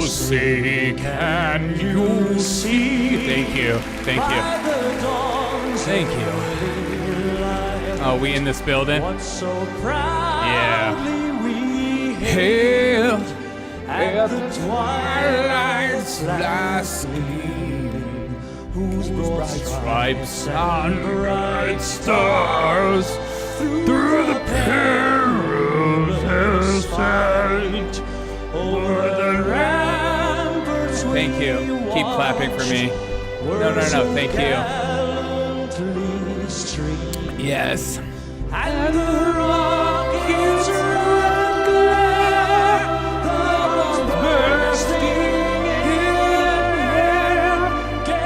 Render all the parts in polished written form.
see, can you see? Thank you. Oh, we in this building? Yeah. Hail at the twilight's last gleam, whose bright stripes and bright stars through the perilous sight over the ramparts. Thank you. Keep clapping for me. No. Thank you. Yes. And the rockets red glare, the bombs bursting in air,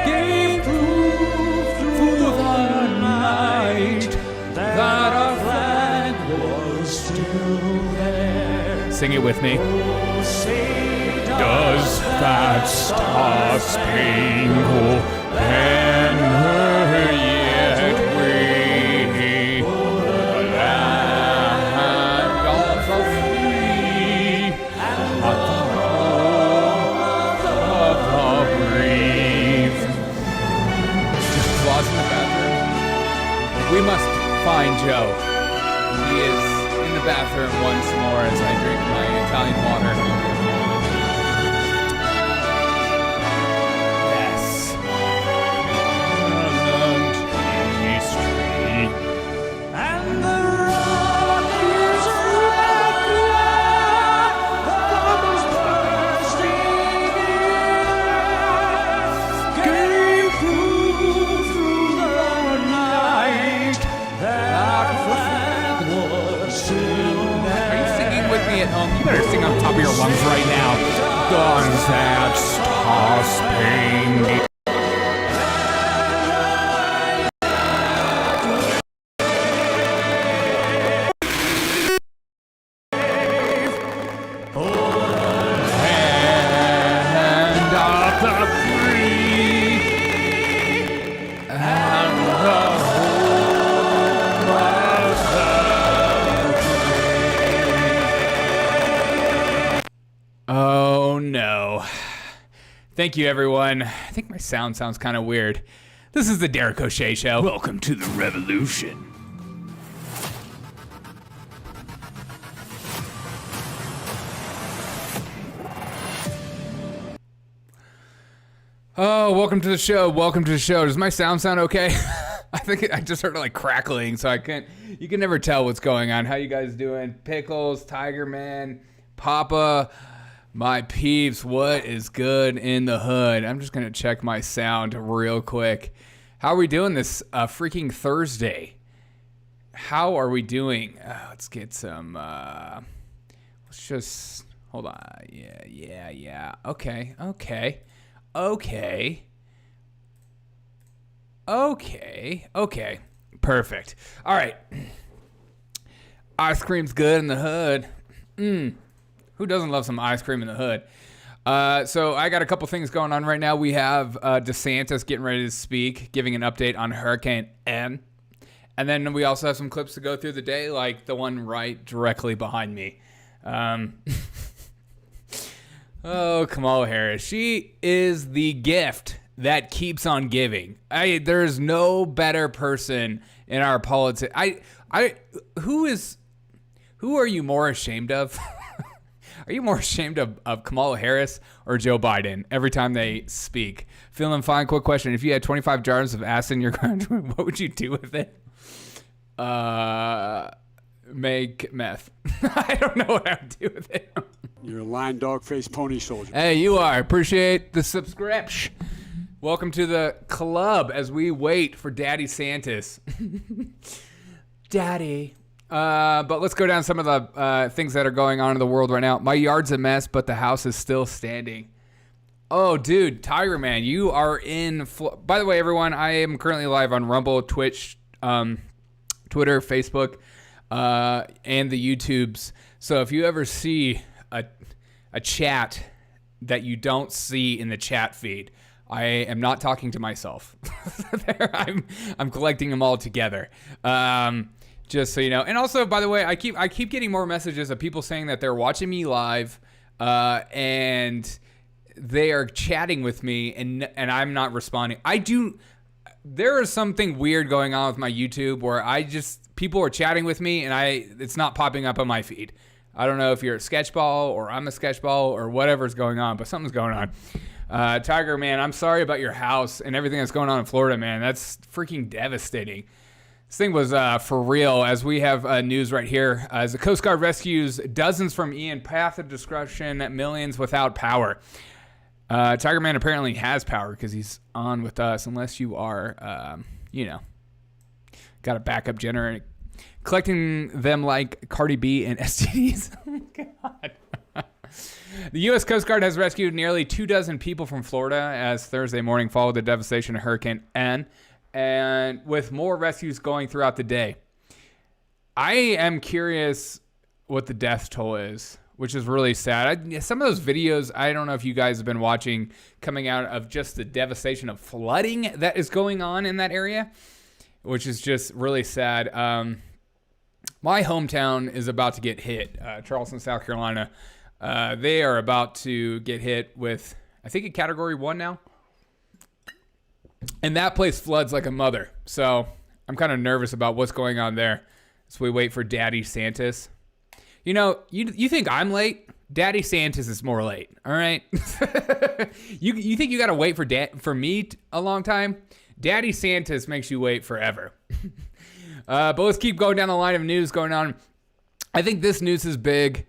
gave proof through the night that our flag was still there. Sing it with me. Oh, say does that star-spangled banner yet wave o'er the land of the free and the home of the brave? Just applause in the bathroom. We must find Joe. He is in the bathroom once more as I drink my Italian water. You better sing on top of your lungs right now. Does that star-spangled land of the free and the home of the... Oh no. Thank you, everyone. I think my sound sounds kind of weird. This is the Derek O'Shea Show. Welcome to the revolution. Oh, welcome to the show. Welcome to the show. Does my sound okay? I think I just heard like crackling, so you can never tell what's going on. How you guys doing? Pickles, Tiger Man, Papa, my peeps, what is good in the hood? I'm just going to check my sound real quick. How are we doing this freaking Thursday? How are we doing? Let's get some, let's just, hold on. Yeah. Okay. Perfect. All right. Ice cream's good in the hood. Who doesn't love some ice cream in the hood? So I got a couple things going on right now. We have Desantis getting ready to speak, giving an update on Hurricane N. And then we also have some clips to go through the day, like the one right directly behind me. Kamala Harris. She is the gift that keeps on giving. There's no better person in our politics. Who are you more ashamed of? Are you more ashamed of Kamala Harris or Joe Biden every time they speak? Feeling fine? Quick question. If you had 25 jars of acid in your garage, what would you do with it? Make meth. I don't know what I would do with it. You're a lying dog-faced pony soldier. Hey, you are. Appreciate the subscription. Welcome to the club as we wait for Daddy Santis. Daddy. But let's go down some of the things that are going on in the world right now. My yard's a mess, but the house is still standing. Oh, dude, Tiger Man, you are in... By the way, everyone, I am currently live on Rumble, Twitch, Twitter, Facebook, and the YouTubes. So if you ever see a chat that you don't see in the chat feed, I am not talking to myself. I'm collecting them all together. Just so you know. And also, by the way, I keep getting more messages of people saying that they're watching me live and they are chatting with me and I'm not responding. There is something weird going on with my YouTube where people are chatting with me and it's not popping up on my feed. I don't know if you're a sketchball or I'm a sketchball or whatever's going on, but something's going on. Tiger, man, I'm sorry about your house and everything that's going on in Florida, man. That's freaking devastating. This thing was for real, as we have news right here. As the Coast Guard rescues dozens from Ian, path of destruction, millions without power. Tiger Man apparently has power because he's on with us, unless you are, got a backup generator. Collecting them like Cardi B and STDs. Oh, God. The U.S. Coast Guard has rescued nearly 24 people from Florida as Thursday morning followed the devastation of Hurricane N, and with more rescues going throughout the day. I am curious what the death toll is, which is really sad. Some of those videos, I don't know if you guys have been watching, coming out of just the devastation of flooding that is going on in that area, which is just really sad. My hometown is about to get hit, Charleston, South Carolina. They are about to get hit with, I think, a Category 1 now. And that place floods like a mother. So I'm kind of nervous about what's going on there as we wait for Daddy Santis. You know, you think I'm late? Daddy Santis is more late, all right? You think you got to wait for me a long time? Daddy Santis makes you wait forever. But let's keep going down the line of news going on. I think this news is big.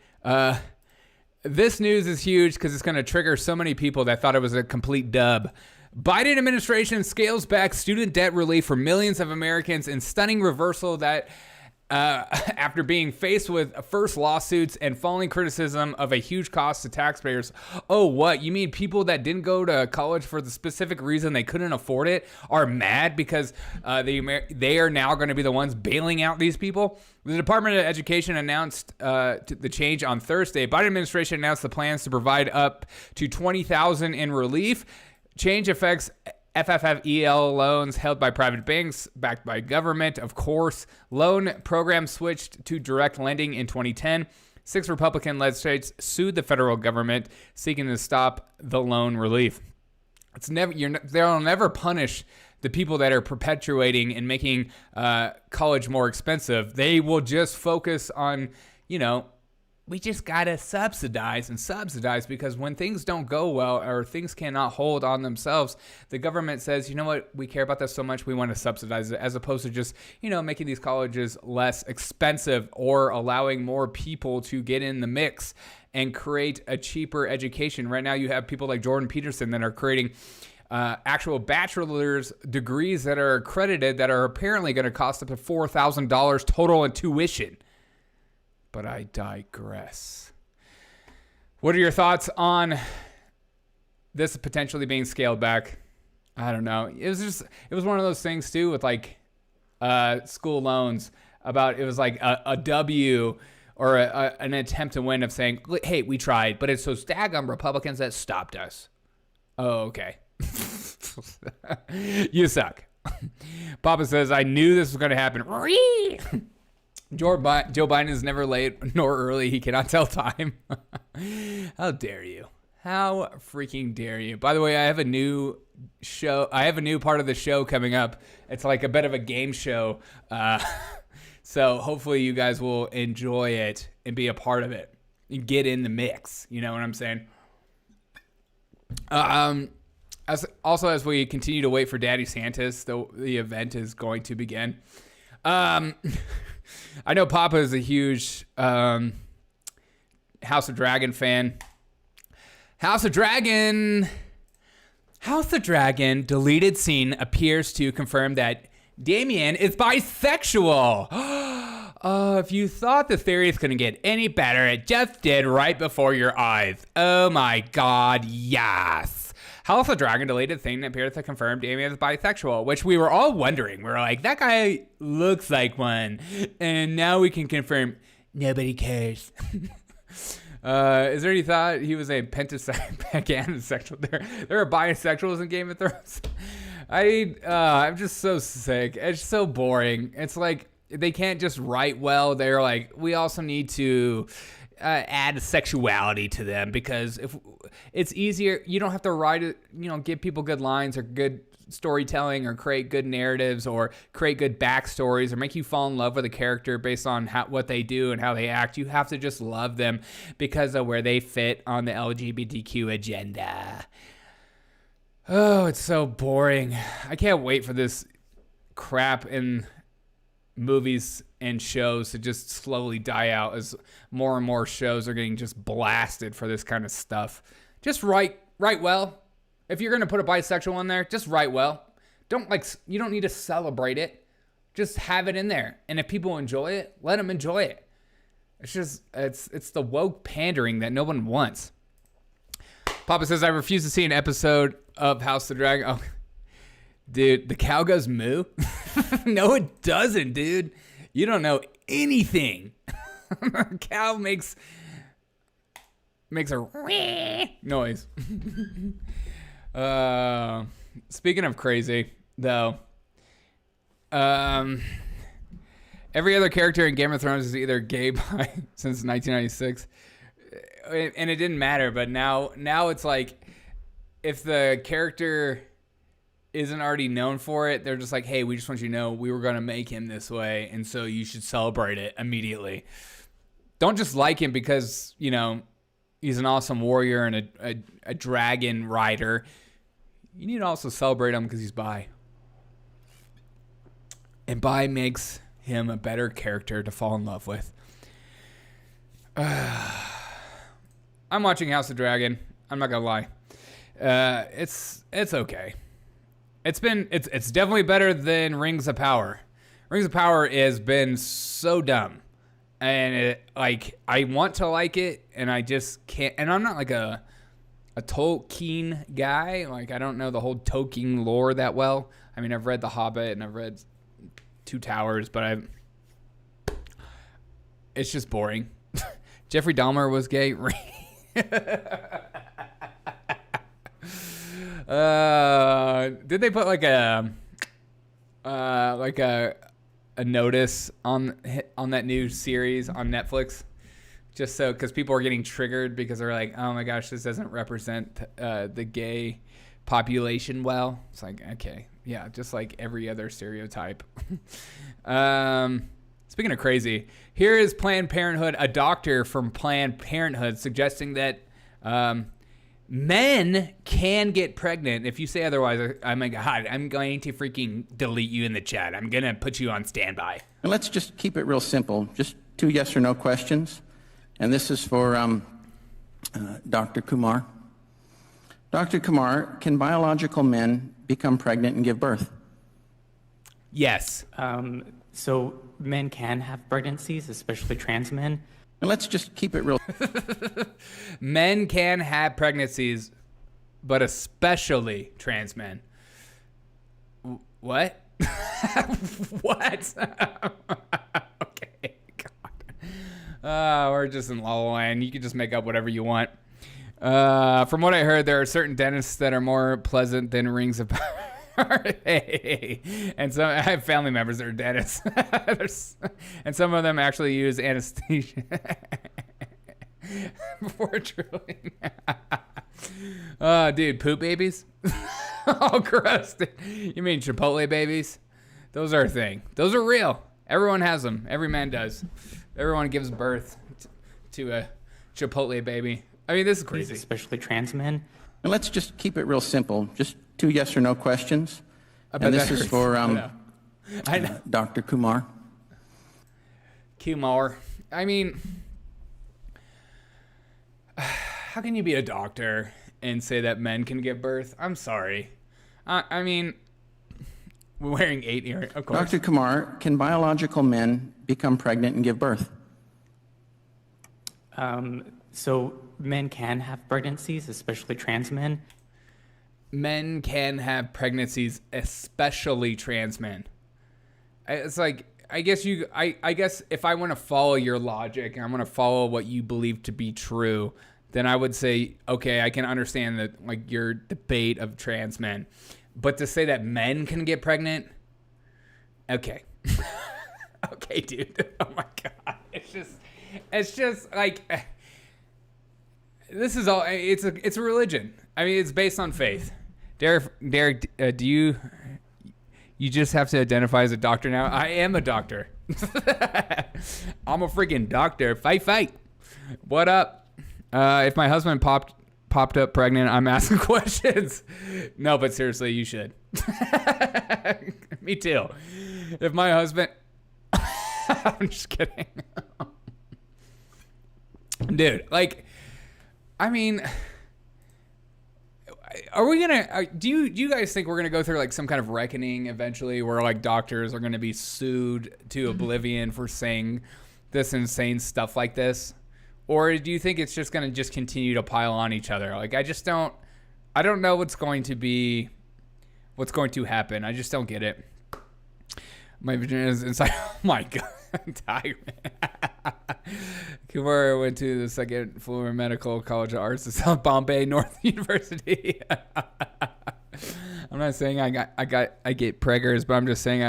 This news is huge because it's going to trigger so many people that thought it was a complete dub. Biden administration scales back student debt relief for millions of Americans in stunning reversal that after being faced with first lawsuits and falling criticism of a huge cost to taxpayers. Oh, what? You mean people that didn't go to college for the specific reason they couldn't afford it are mad because they are now going to be the ones bailing out these people? The Department of Education announced the change on Thursday. Biden administration announced the plans to provide up to $20,000 in relief. Change affects FFFEL loans held by private banks, backed by government, of course. Loan program switched to direct lending in 2010. 6 Republican-led states sued the federal government, seeking to stop the loan relief. They'll never punish the people that are perpetuating and making college more expensive. They will just focus on, we just got to subsidize because when things don't go well or things cannot hold on themselves, the government says, you know what, we care about this so much, we want to subsidize it, as opposed to just, making these colleges less expensive or allowing more people to get in the mix and create a cheaper education. Right now you have people like Jordan Peterson that are creating actual bachelor's degrees that are accredited that are apparently going to cost up to $4,000 total in tuition. But I digress. What are your thoughts on this potentially being scaled back? I don't know. It was one of those things too with like school loans about, it was like a W or an attempt to win of saying, hey, we tried, but it's those daggum Republicans that stopped us. Oh, okay. You suck. Papa says, I knew this was going to happen. Joe Biden is never late nor early. He cannot tell time. How dare you? How freaking dare you? By the way, I have a new show. I have a new part of the show coming up. It's like a bit of a game show. So hopefully you guys will enjoy it and be a part of it and get in the mix. You know what I'm saying? As we continue to wait for Daddy Santis, the event is going to begin. I know Papa is a huge House of Dragon fan. House of Dragon deleted scene appears to confirm that Damien is bisexual. If you thought the theory is going to get any better, it just did right before your eyes. Oh my God, yes. House of Dragon deleted thing that appears to confirm Damien is bisexual, which we were all wondering. We were like, that guy looks like one. And now we can confirm nobody cares. Is there any thought he was a pansexual? There are bisexuals in Game of Thrones. I'm just so sick. It's so boring. It's like they can't just write well. They're like, we also need to add sexuality to them, because if it's easier, you don't have to write it, give people good lines or good storytelling or create good narratives or create good backstories or make you fall in love with a character based on what they do and how they act. You have to just love them because of where they fit on the LGBTQ agenda. Oh, it's so boring. I can't wait for this crap in movies and shows to just slowly die out as more and more shows are getting just blasted for this kind of stuff. Just write well. If you're going to put a bisexual in there, just write well. You don't need to celebrate it. Just have it in there. And if people enjoy it, let them enjoy it. It's the woke pandering that no one wants. Papa says, I refuse to see an episode of House of the Dragon. Oh, dude, the cow goes moo? No, it doesn't, dude. You don't know anything. Cow makes a noise. Speaking of crazy, though, every other character in Game of Thrones is either gay bi since 1996, and it didn't matter. But now it's like, if the character isn't already known for it, they're just like, hey, we just want you to know we were going to make him this way, and so you should celebrate it immediately. Don't just like him because, he's an awesome warrior and a dragon rider. You need to also celebrate him because he's bi. And bi makes him a better character to fall in love with. I'm watching House of Dragon. I'm not going to lie. It's okay. It's definitely better than Rings of Power. Rings of Power has been so dumb. And I want to like it, and I just can't. And I'm not like a Tolkien guy. Like, I don't know the whole Tolkien lore that well. I mean, I've read The Hobbit and I've read Two Towers, but it's just boring. Jeffrey Dahmer was gay. Did they put like a notice on that new series on Netflix, just so, because people are getting triggered because they're like, oh my gosh, this doesn't represent the gay population well. It's like, okay, yeah, just like every other stereotype. Speaking of crazy, here is Planned Parenthood, a doctor from Planned Parenthood suggesting that men can get pregnant. If you say otherwise, oh my God, I'm going to freaking delete you in the chat. I'm going to put you on standby. And let's just keep it real simple. Just 2 yes or no questions. And this is for Dr. Kumar. Dr. Kumar, can biological men become pregnant and give birth? Yes. So men can have pregnancies, especially trans men. And let's just keep it real. Men can have pregnancies, but especially trans men. What? What? Okay, God. We're just in La La Land. You can just make up whatever you want. From what I heard, there are certain dentists that are more pleasant than Rings of Power. Hey. And so I have family members that are dentists. And some of them actually use anesthesia before drilling. Dude, poop babies? Oh, gross. You mean Chipotle babies? Those are a thing. Those are real. Everyone has them. Every man does. Everyone gives birth to a Chipotle baby. I mean, this is crazy. Especially trans men. And let's just keep it real simple. Just 2 yes or no questions. And this is for I know. Dr. Kumar. Kumar. I mean, how can you be a doctor and say that men can give birth? I'm sorry. I mean, we're wearing 8 earrings, of course. Dr. Kumar, can biological men become pregnant and give birth? So men can have pregnancies, especially trans men. Men can have pregnancies, especially trans men. It's like, I guess if I want to follow your logic and I want to follow what you believe to be true, then I would say, okay, I can understand that, like, your debate of trans men. But to say that men can get pregnant, okay. Okay, dude. Oh my God. It's just, It's just like this is all. It's a religion. I mean, it's based on faith. Derek, do you just have to identify as a doctor now? I am a doctor. I'm a freaking doctor. Fight. What up? If my husband popped up pregnant, I'm asking questions. No, but seriously, you should. Me too. If my husband... I'm just kidding. Dude, like, I mean... Are we gonna? Do you guys think we're gonna go through like some kind of reckoning eventually, where like doctors are gonna be sued to oblivion for saying this insane stuff like this, or do you think it's just gonna continue to pile on each other? Like I don't know what's going to happen. I just don't get it. My vagina is inside. Oh my god, I'm tired. Kumar went to the second floor medical college of arts at South Bombay North University. I'm not saying I get preggers, but I'm just saying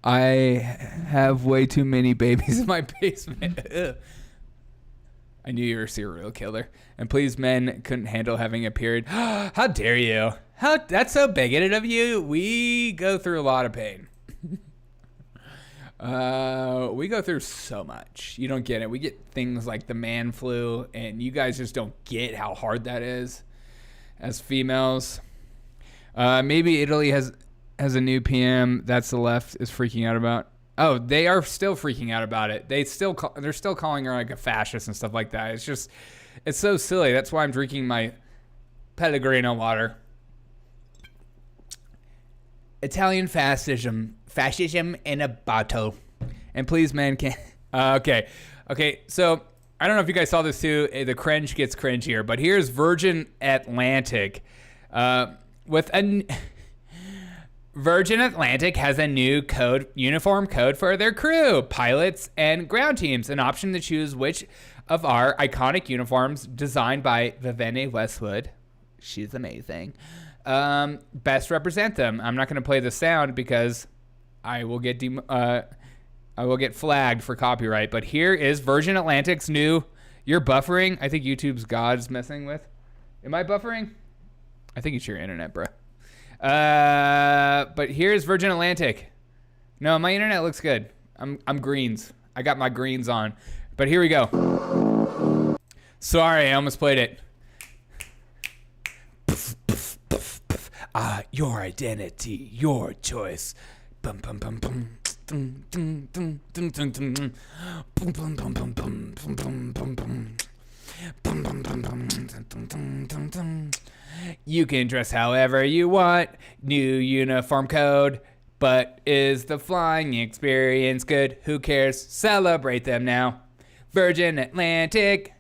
I have way too many babies in my basement. I knew you were a serial killer. And please, men couldn't handle having a period. How dare you? That's so bigoted of you. We go through a lot of pain. We go through so much. You don't get it. We get things like the man flu, and you guys just don't get how hard that is as females. Maybe Italy has a new PM. That's the left is freaking out about. Oh, they are still freaking out about it. They're still calling her like a fascist and stuff like that. It's so silly. That's why I'm drinking my Pellegrino water. Italian fascism in a bottle. And please, man, can okay. So I don't know if you guys saw this too. The cringe gets cringier, but here's Virgin Atlantic, Virgin Atlantic has a new uniform code for their crew, pilots, and ground teams. An option to choose which of our iconic uniforms, designed by Vivienne Westwood. She's amazing. Best represent them. I'm not going to play the sound because I will get flagged for copyright. But here is Virgin Atlantic's new. You're buffering. I think YouTube's God's messing with. Am I buffering? I think it's your internet, bro. But here's Virgin Atlantic. No, my internet looks good. I'm greens. I got my greens on. But here we go. Sorry, I almost played it. Your identity, your choice. Bum bum bum bum. Dum, dum, dum, dum, dum, dum. Bum bum bum bum bum bum bum bum bum. Bum bum bum bum dum dum dum dum. You can dress however you want. New uniform code. But is the flying experience good? Who cares? Celebrate them now. Virgin Atlantic.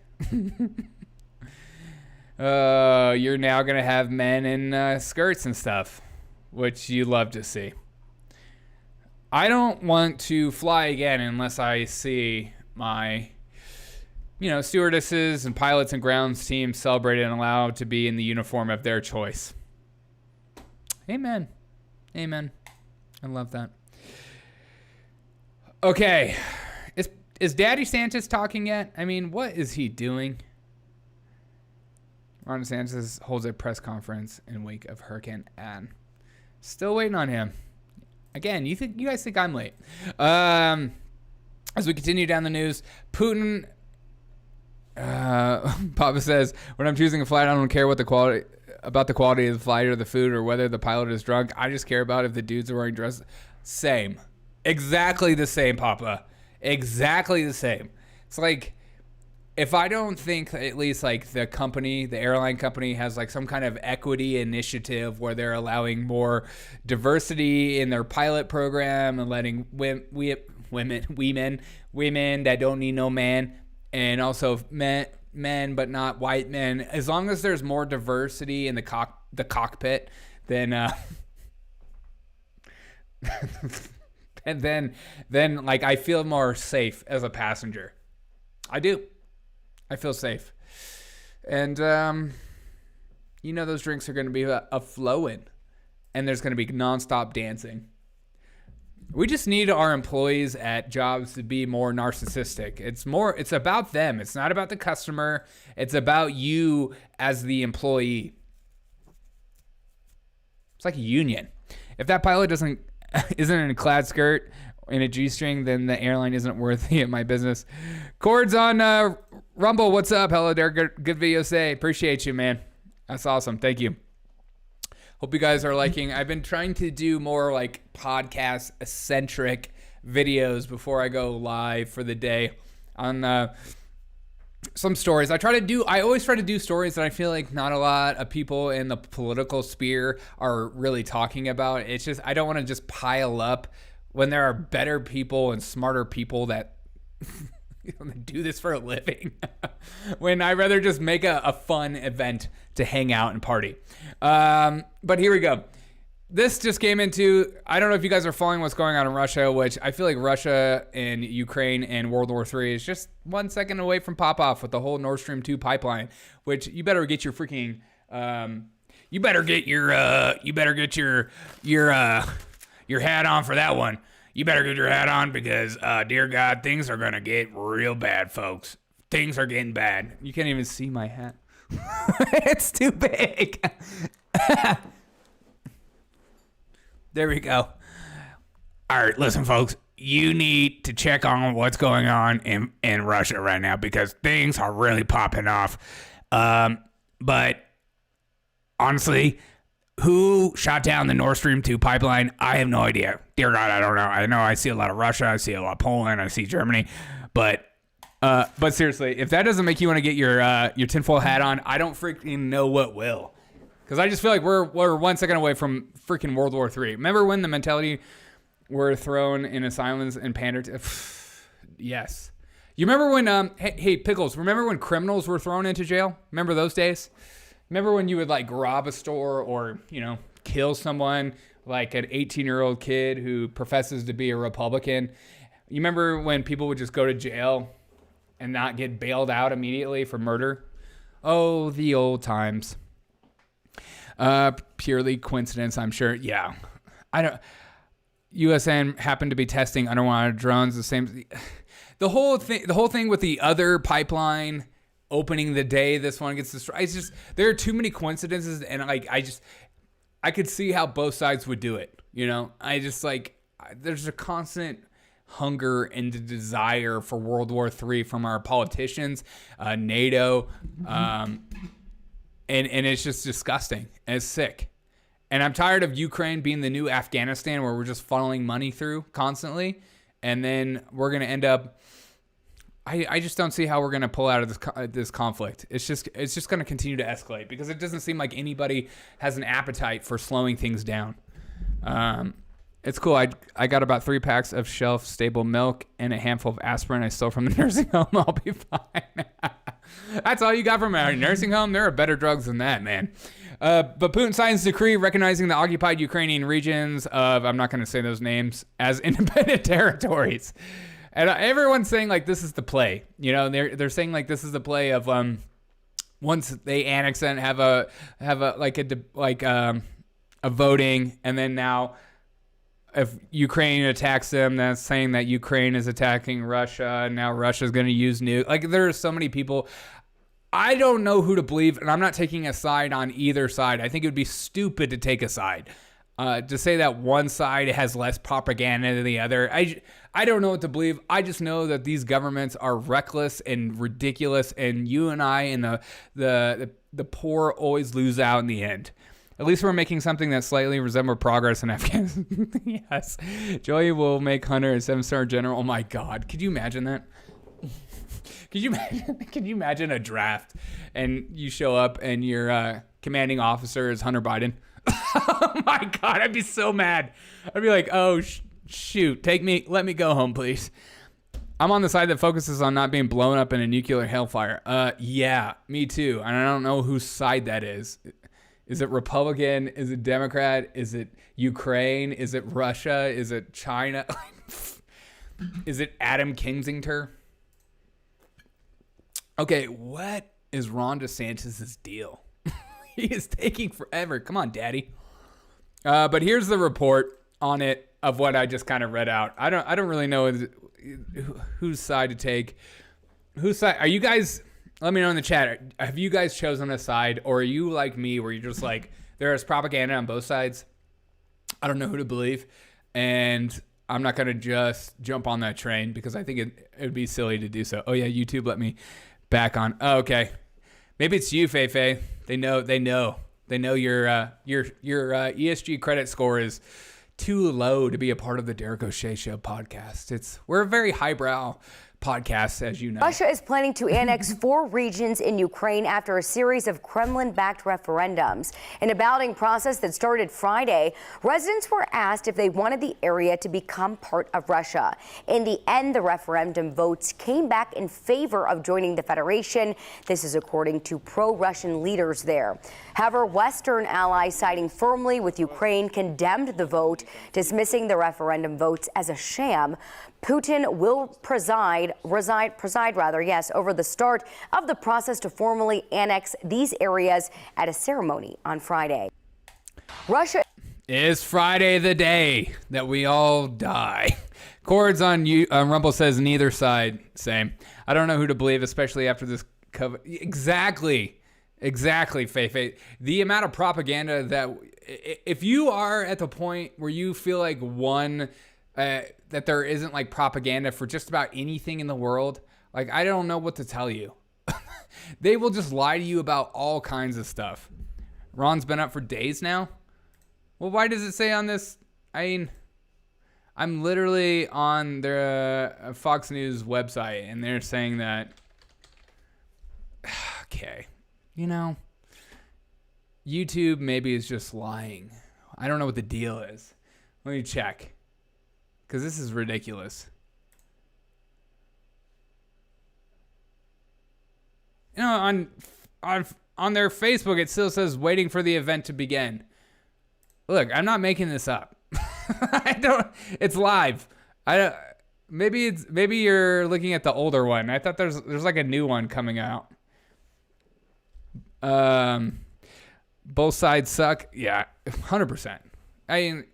You're now going to have men in skirts and stuff, which you love to see. I don't want to fly again unless I see my, stewardesses and pilots and grounds teams celebrated and allowed to be in the uniform of their choice. Amen. Amen. I love that. Okay. Is Daddy Desantis talking yet? I mean, what is he doing? Ron DeSantis holds a press conference in wake of Hurricane Ann. Still waiting on him. Again, you guys think I'm late? As we continue down the news, Putin. Papa says, when I'm choosing a flight, I don't care what the quality of the flight or the food or whether the pilot is drunk. I just care about if the dudes are wearing dresses. Same, exactly the same, Papa. Exactly the same. It's like, if I don't think at least like the airline company has like some kind of equity initiative where they're allowing more diversity in their pilot program and letting women that don't need no man, and also men but not white men, as long as there's more diversity in the cockpit, then and then like I feel more safe as a passenger. I do. I feel safe. And, those drinks are going to be a flowing. And there's going to be nonstop dancing. We just need our employees at jobs to be more narcissistic. It's about them. It's not about the customer. It's about you as the employee. It's like a union. If that pilot isn't in a clad skirt in a G-string, then the airline isn't worthy of my business. Cords on Rumble, what's up? Hello there. Good video say. Appreciate you, man. That's awesome. Thank you. Hope you guys are liking. I've been trying to do more like podcast-centric videos before I go live for the day on some stories. I always try to do stories that I feel like not a lot of people in the political sphere are really talking about. It's just, I don't want to just pile up when there are better people and smarter people that do this for a living. When I'd rather just make a fun event to hang out and party. But here we go. This just came into, I don't know if you guys are following what's going on in Russia, which I feel like Russia and Ukraine and World War III is just 1 second away from pop off with the whole Nordstream 2 pipeline, which you better get your freaking, you better get your hat on for that one. You better get your hat on because, dear God, things are going to get real bad, folks. Things are getting bad. You can't even see my hat. It's too big. There we go. All right, listen, folks. You need to check on what's going on in Russia right now because things are really popping off. But honestly, who shot down the Nord Stream 2 pipeline? I have no idea. Dear God, I don't know. I know I see a lot of Russia. I see a lot of Poland. I see Germany. But seriously, if that doesn't make you want to get your tinfoil hat on, I don't freaking know what will. Because I just feel like we're 1 second away from freaking World War III. Remember when the mentality were thrown in asylums and pandered to? Yes. You remember when, hey, Pickles, remember when criminals were thrown into jail? Remember those days? Remember when you would like rob a store or, kill someone like an 18-year-old kid who professes to be a Republican? You remember when people would just go to jail and not get bailed out immediately for murder? Oh, the old times. Purely coincidence, I'm sure. Yeah. USN happened to be testing underwater drones. The whole thing with the other pipeline opening the day this one gets destroyed. It's just, there are too many coincidences, and I could see how both sides would do it. There's a constant hunger and the desire for World War III from our politicians, NATO, and it's just disgusting and it's sick. And I'm tired of Ukraine being the new Afghanistan where we're just funneling money through constantly, and then we're gonna end up. I just don't see how we're gonna pull out of this conflict. It's just gonna continue to escalate because it doesn't seem like anybody has an appetite for slowing things down. It's cool. I got about 3 packs of shelf-stable milk and a handful of aspirin I stole from the nursing home. I'll be fine. That's all you got from a nursing home? There are better drugs than that, man. But Putin signs decree recognizing the occupied Ukrainian regions of, I'm not going to say those names, as independent territories. And everyone's saying like this is the play. They're saying like this is the play of once they annex it and have a voting, and then now if Ukraine attacks them, that's saying that Ukraine is attacking Russia, and now Russia's going to use nuke. Like, there are so many people. I don't know who to believe, and I'm not taking a side on either side. I think it would be stupid to take a side. To say that one side has less propaganda than the other. I don't know what to believe. I just know that these governments are reckless and ridiculous, and you and I and the poor always lose out in the end. At least we're making something that slightly resembles progress in Afghanistan. Yes. Joey will make Hunter a 7-star general. Oh my God. Could you imagine that? Could you imagine a draft and you show up and your commanding officer is Hunter Biden? Oh my God. I'd be so mad. I'd be like, oh, shoot. Let me go home, please. I'm on the side that focuses on not being blown up in a nuclear hellfire. Yeah, me too. And I don't know whose side that is. Is it Republican? Is it Democrat? Is it Ukraine? Is it Russia? Is it China? Is it Adam Kinzinger? Okay, what is Ron DeSantis' deal? He is taking forever. Come on, daddy. But here's the report on it. of what I just kind of read out. I don't really know whose side to take. Whose side are you guys? Let me know in the chat. Have you guys chosen a side, or are you like me, where you're just like, there's propaganda on both sides? I don't know who to believe, and I'm not gonna just jump on that train because I think it would be silly to do so. Oh yeah, YouTube let me back on. Oh, okay, maybe it's you, Fei. They know your ESG credit score is too low to be a part of the Derek O'Shea Show podcast. We're a very highbrow podcast, as you know. Russia is planning to annex 4 regions in Ukraine after a series of Kremlin-backed referendums. In a balloting process that started Friday, residents were asked if they wanted the area to become part of Russia. In the end, the referendum votes came back in favor of joining the Federation. This is according to pro-Russian leaders there. However, Western allies siding firmly with Ukraine condemned the vote, dismissing the referendum votes as a sham. Putin will preside over the start of the process to formally annex these areas at a ceremony on Friday. Russia is Friday the day that we all die. Cords on Rumble says neither side. Same. I don't know who to believe, especially after this cover. Exactly, Faye. The amount of propaganda that if you are at the point where you feel like that there isn't like propaganda for just about anything in the world, like I don't know what to tell you. They will just lie to you about all kinds of stuff. Ron's been up for days now. Well, why does it say on this? I mean, I'm literally on their Fox News website, and they're saying that. Okay, YouTube maybe is just lying. I don't know what the deal is. Let me check. Because this is ridiculous. On their Facebook, it still says waiting for the event to begin. Look, I'm not making this up. It's live. Maybe you're looking at the older one. I thought there's like a new one coming out. Both sides suck. Yeah, 100%. I mean,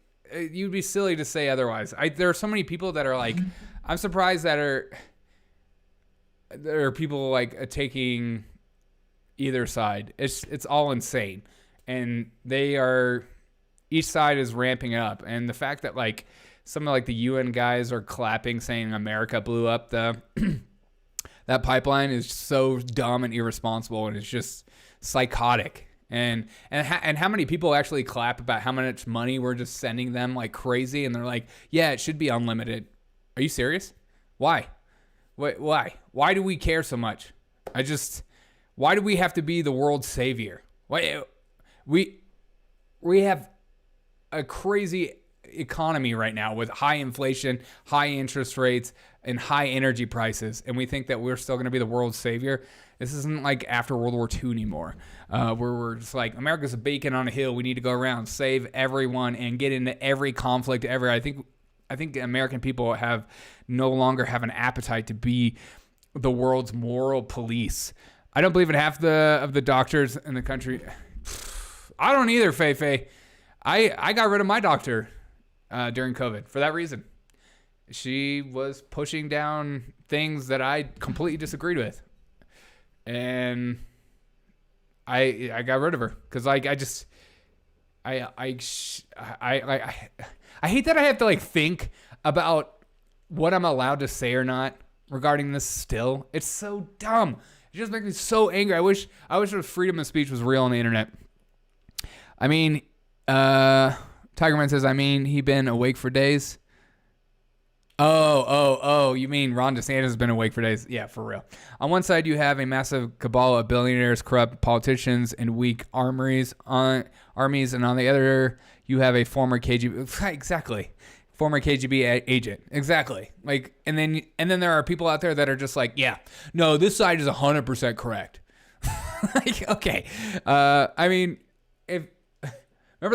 you'd be silly to say otherwise. There are so many people that are like, I'm surprised that there are people like taking either side. It's all insane, and each side is ramping up. And the fact that like some of like the UN guys are clapping, saying America blew up that pipeline is so dumb and irresponsible, and it's just psychotic. And how many people actually clap about how much money we're just sending them like crazy, and they're like, yeah, it should be unlimited. Are you serious? Why? Why? Why do we care so much? Why do we have to be the world's savior? Why we have a crazy economy right now with high inflation, high interest rates, and high energy prices, and we think that we're still going to be the world's savior. This isn't like after World War II anymore, where we're just like, America's a beacon on a hill. We need to go around, save everyone, and get into every conflict ever. I think American people no longer have an appetite to be the world's moral police. I don't believe in half of the doctors in the country. I don't either, Fei. I got rid of my doctor during COVID for that reason. She was pushing down things that I completely disagreed with. And I got rid of her because I hate that I have to like think about what I'm allowed to say or not regarding this still. It's so dumb. It just makes me so angry. I wish freedom of speech was real on the internet. I mean, Tigerman says, he been awake for days. Oh, you mean Ron DeSantis has been awake for days? Yeah, for real. On one side, you have a massive cabal of billionaires, corrupt politicians, and weak armies, and on the other, you have a former KGB, former KGB agent, exactly. Like, and then there are people out there that are just like, yeah, no, this side is 100% correct. Like, okay, remember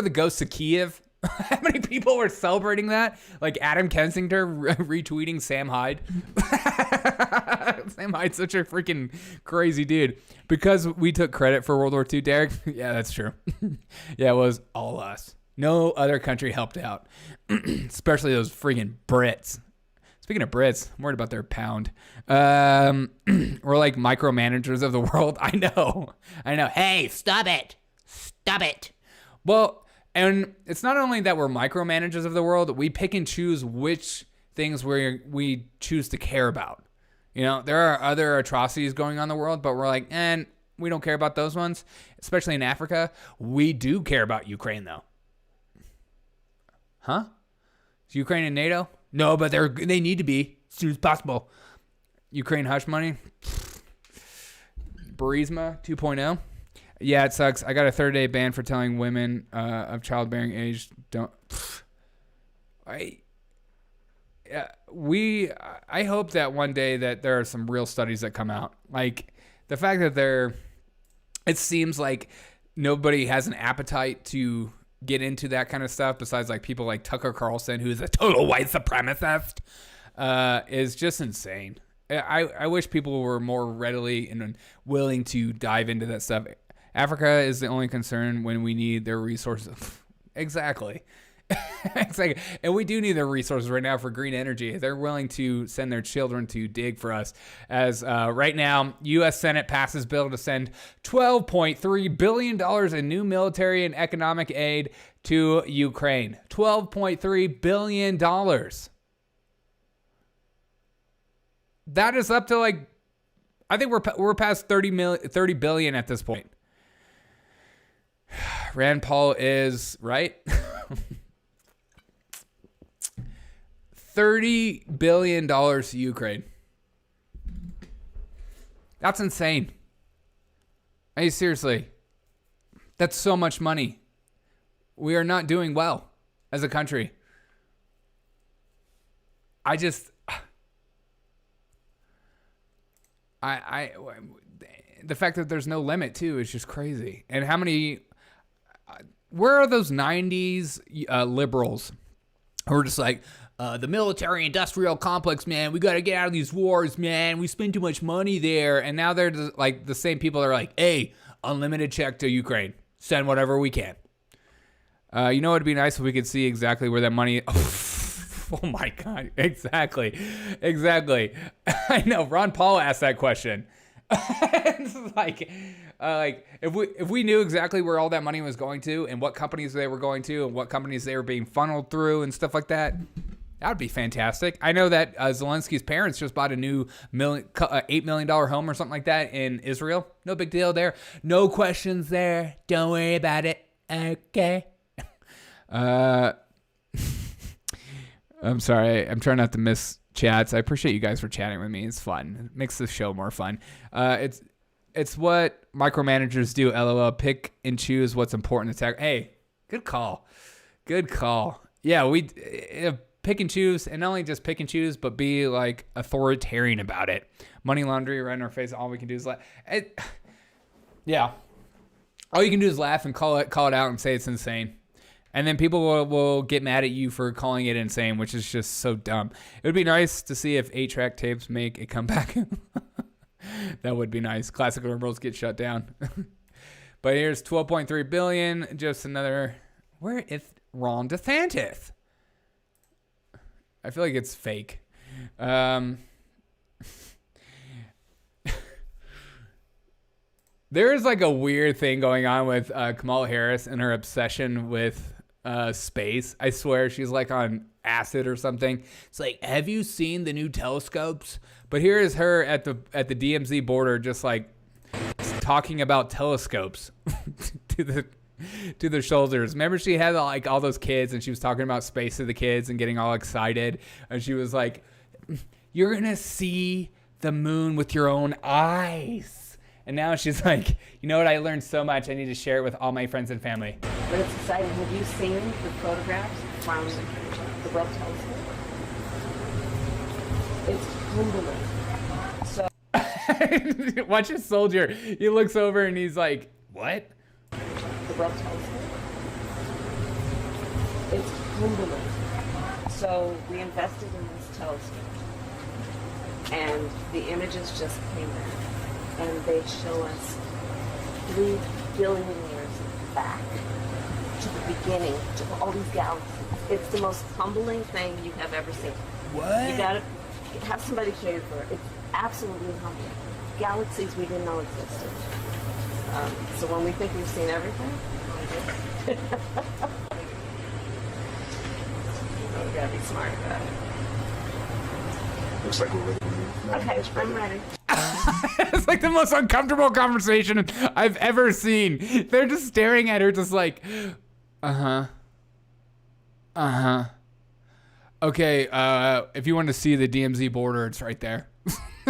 the ghosts of Kiev? How many people were celebrating that? Like Adam Kensington retweeting Sam Hyde. Sam Hyde's such a freaking crazy dude. Because we took credit for World War II, Derek? Yeah, that's true. Yeah, it was all us. No other country helped out, especially those freaking Brits. Speaking of Brits, I'm worried about their pound. We're like micromanagers of the world. I know. Hey, stop it. Well, and it's not only that we're micromanagers of the world, we pick and choose which things we choose to care about. You know, there are other atrocities going on in the world, but we're like, we don't care about those ones, especially in Africa. We do care about Ukraine, though. Huh? Is Ukraine in NATO? No, but they need to be as soon as possible. Ukraine hush money. Burisma 2.0. Yeah, it sucks. I got a 30-day ban for telling women of childbearing age don't. I hope that one day that there are some real studies that come out. Like the fact that it seems like nobody has an appetite to get into that kind of stuff besides like people like Tucker Carlson, who's a total white supremacist, is just insane. I wish people were more readily and willing to dive into that stuff. Africa is the only concern when we need their resources. Exactly. Exactly. And we do need their resources right now for green energy. They're willing to send their children to dig for us. As right now, U.S. Senate passes bill to send $12.3 billion in new military and economic aid to Ukraine. $12.3 billion. That is up to like, I think we're past 30 billion at this point. Rand Paul is right. $30 billion to Ukraine. That's insane. Hey, seriously. That's so much money. We are not doing well as a country. The fact that there's no limit too is just crazy. And how many, where are those 90s liberals who are just like, the military industrial complex, man, we got to get out of these wars, man. We spend too much money there. And now they're just like the same people that are like, hey, unlimited check to Ukraine. Send whatever we can. You know, it'd be nice if we could see exactly where that money. Oh my God. Exactly. I know. Ron Paul asked that question. It's like if we knew exactly where all that money was going to and what companies they were going to and what companies they were being funneled through and stuff like that, that would be fantastic. I know that Zelensky's parents just bought a new $8 million home or something like that in Israel. No big deal there. No questions there. Don't worry about it. Okay. I'm sorry. I'm trying not to miss chats. I appreciate you guys for chatting with me. It's fun. It makes the show more fun. It's what micromanagers do. LOL. Pick and choose what's important to tech. Hey, good call. Yeah, we pick and choose, and not only just pick and choose, but be like authoritarian about it. Money laundering right in our face. All we can do is laugh. Yeah. All you can do is laugh and call it out and say it's insane. And then people will get mad at you for calling it insane, which is just so dumb. It would be nice to see if 8-track tapes make a comeback. That would be nice. Classic liberals get shut down. But here's $12.3 billion. Just another. Where is Ron Desantis? I feel like it's fake. There's like a weird thing going on with Kamala Harris and her obsession with space. I swear she's like on acid or something. It's like, have you seen the new telescopes? But here is her at the DMZ border, just like talking about telescopes to the shoulders. Remember, she had like all those kids, and she was talking about space to the kids and getting all excited. And she was like, "You're gonna see the moon with your own eyes." And now she's like, you know what? I learned so much. I need to share it with all my friends and family. But it's exciting. Have you seen the photographs from the Webb telescope? It's humbling. So watch his soldier. He looks over and he's like, what? The Webb telescope. It's humbling. So we invested in this telescope, and the images just came back. And they show us 3 billion years back. to the beginning, to all these galaxies. It's the most humbling thing you have ever seen. What? You gotta have somebody show you for it. It's absolutely humbling. Galaxies we didn't know existed. So when we think we've seen everything, we gotta be smart about it. Looks like we're ready to move. Okay, I'm ready. It's like the most uncomfortable conversation I've ever seen. They're just staring at her just like, okay, if you want to see the DMZ border, it's right there.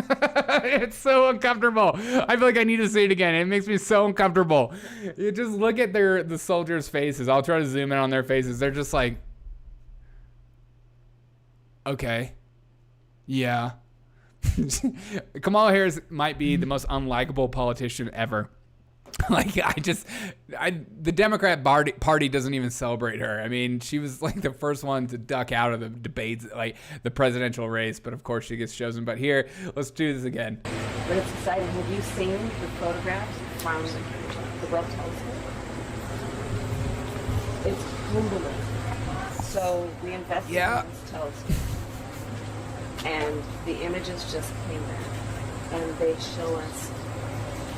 It's so uncomfortable. I feel like I need to say it again. It makes me so uncomfortable. You just look at the soldiers' faces. I'll try to zoom in on their faces. They're just like, okay, yeah. Kamala Harris might be the most unlikable politician ever. Like, the Democrat party doesn't even celebrate her. I mean, she was like the first one to duck out of the debates, like the presidential race, but of course she gets chosen. But here, let's do this again. But it's exciting. Have you seen the photographs from the Webb telescope? It's humbling. So we invested in this telescope, and the images just came back, and they show us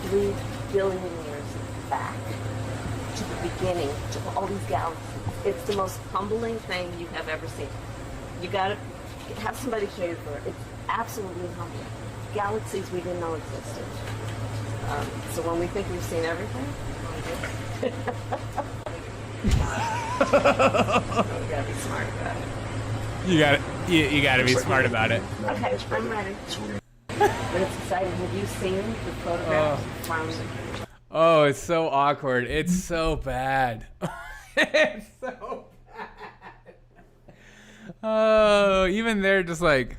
3 billion years back to the beginning, to all these galaxies. It's the most humbling thing you have ever seen. You gotta have somebody show you for it. It's absolutely humbling. Galaxies we didn't know existed. So when we think we've seen everything, we gotta be smart about it. You gotta be smart about it. Okay, I'm ready. But it's exciting. Have you seen the photographs from? Oh, it's so awkward. It's so bad. It's so bad. Oh, even they're just like,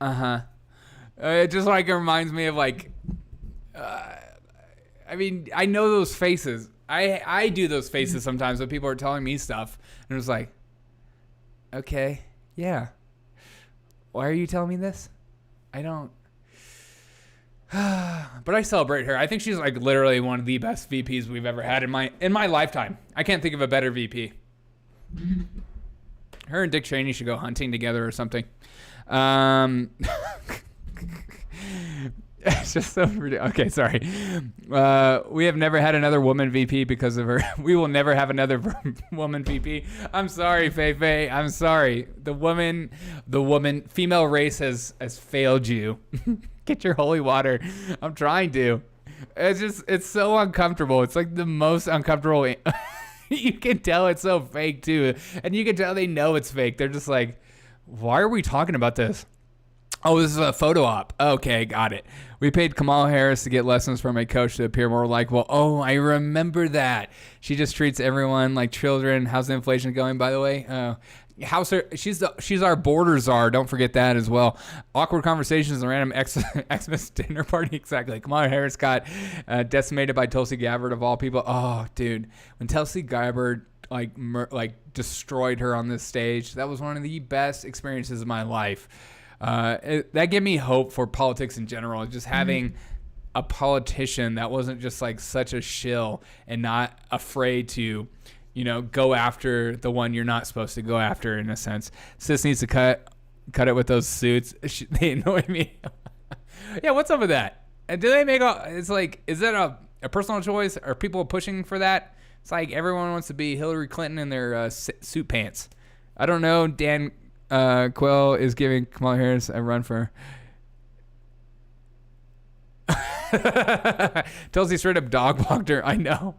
It just like reminds me of like, I mean, I know those faces. I do those faces sometimes when people are telling me stuff, and it's like, okay, yeah. Why are you telling me this? I don't. But I celebrate her. I think she's like literally one of the best VPs we've ever had in my lifetime. I can't think of a better VP. Her and Dick Cheney should go hunting together or something. It's just so ridiculous. Okay, sorry. We have never had another woman VP because of her. We will never have another woman VP. I'm sorry, Faye. I'm sorry. The female race has failed you. Get your holy water. I'm trying to. It's so uncomfortable. It's like the most uncomfortable. You can tell it's so fake too. And you can tell they know it's fake. They're just like, why are we talking about this? Oh, this is a photo op. Okay, got it. We paid Kamala Harris to get lessons from a coach to appear more likable. Oh, I remember that. She just treats everyone like children. How's the inflation going, by the way? She's our border czar. Don't forget that as well. Awkward conversations and random Xmas dinner party. Exactly. Kamala Harris got decimated by Tulsi Gabbard of all people. Oh, dude, when Tulsi Gabbard like destroyed her on this stage, that was one of the best experiences of my life. That gave me hope for politics in general. Just having a politician that wasn't just like such a shill and not afraid to, go after the one you're not supposed to go after, in a sense. Sis needs to cut it with those suits. They annoy me. Yeah, what's up with that? And do they make it's like, is that a personal choice? Are people pushing for that? It's like everyone wants to be Hillary Clinton in their suit pants. I don't know. Dan Quill is giving Kamala Harris a run for. Tulsi straight up dog walked her. I know.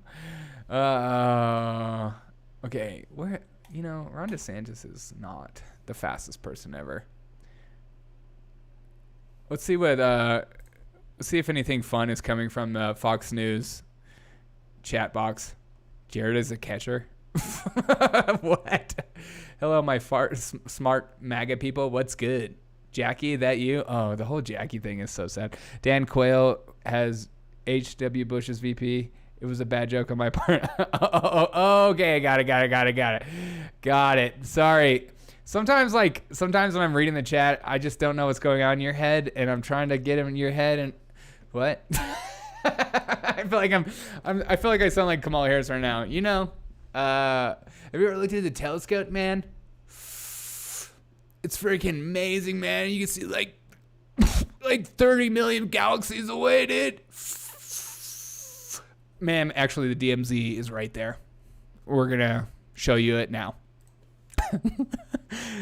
Okay, where Ron DeSantis is not the fastest person ever. Let's see if anything fun is coming from the Fox News chat box. Jared is a catcher. What? Hello, my smart MAGA people. What's good? Jackie, that you? Oh, the whole Jackie thing is so sad. Dan Quayle has H.W. Bush's VP. It was a bad joke on my part. Okay, got it. Got it. Sorry. Sometimes when I'm reading the chat, I just don't know what's going on in your head, and I'm trying to get him in your head. And what? I feel like I sound like Kamala Harris right now. Have you ever looked at the telescope, man? It's freaking amazing, man. You can see like 30 million galaxies away, dude. Man, actually, the DMZ is right there. We're gonna show you it now.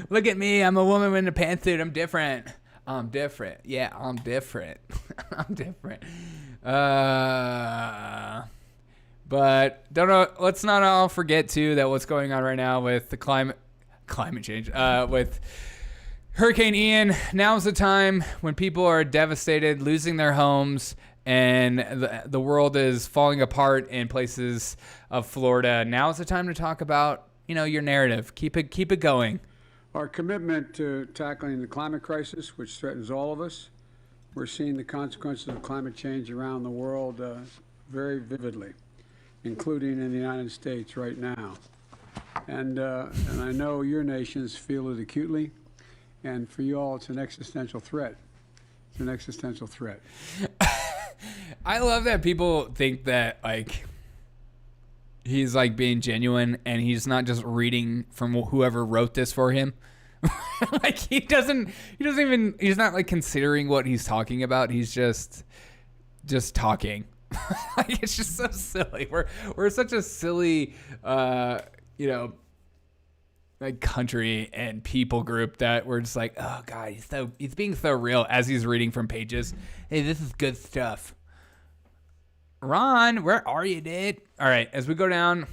Look at me. I'm a woman in a pantsuit. I'm different. I'm different. Yeah, I'm different. I'm different. But don't know. Let's not all forget too that what's going on right now with the climate change. With Hurricane Ian. Now's the time when people are devastated, losing their homes, and the world is falling apart in places of Florida. Now's the time to talk about your narrative. Keep it going. Our commitment to tackling the climate crisis, which threatens all of us. We're seeing the consequences of climate change around the world very vividly, including in the United States right now. And I know your nations feel it acutely. And for you all, it's an existential threat. It's an existential threat. I love that people think that he's being genuine and he's not just reading from whoever wrote this for him. He's not considering what he's talking about. He's just talking. It's just so silly. We're such a silly, country and people group that we're just like, oh God, he's being so real as he's reading from pages. Hey, this is good stuff. Ron, where are you, dude? All right, as we go down,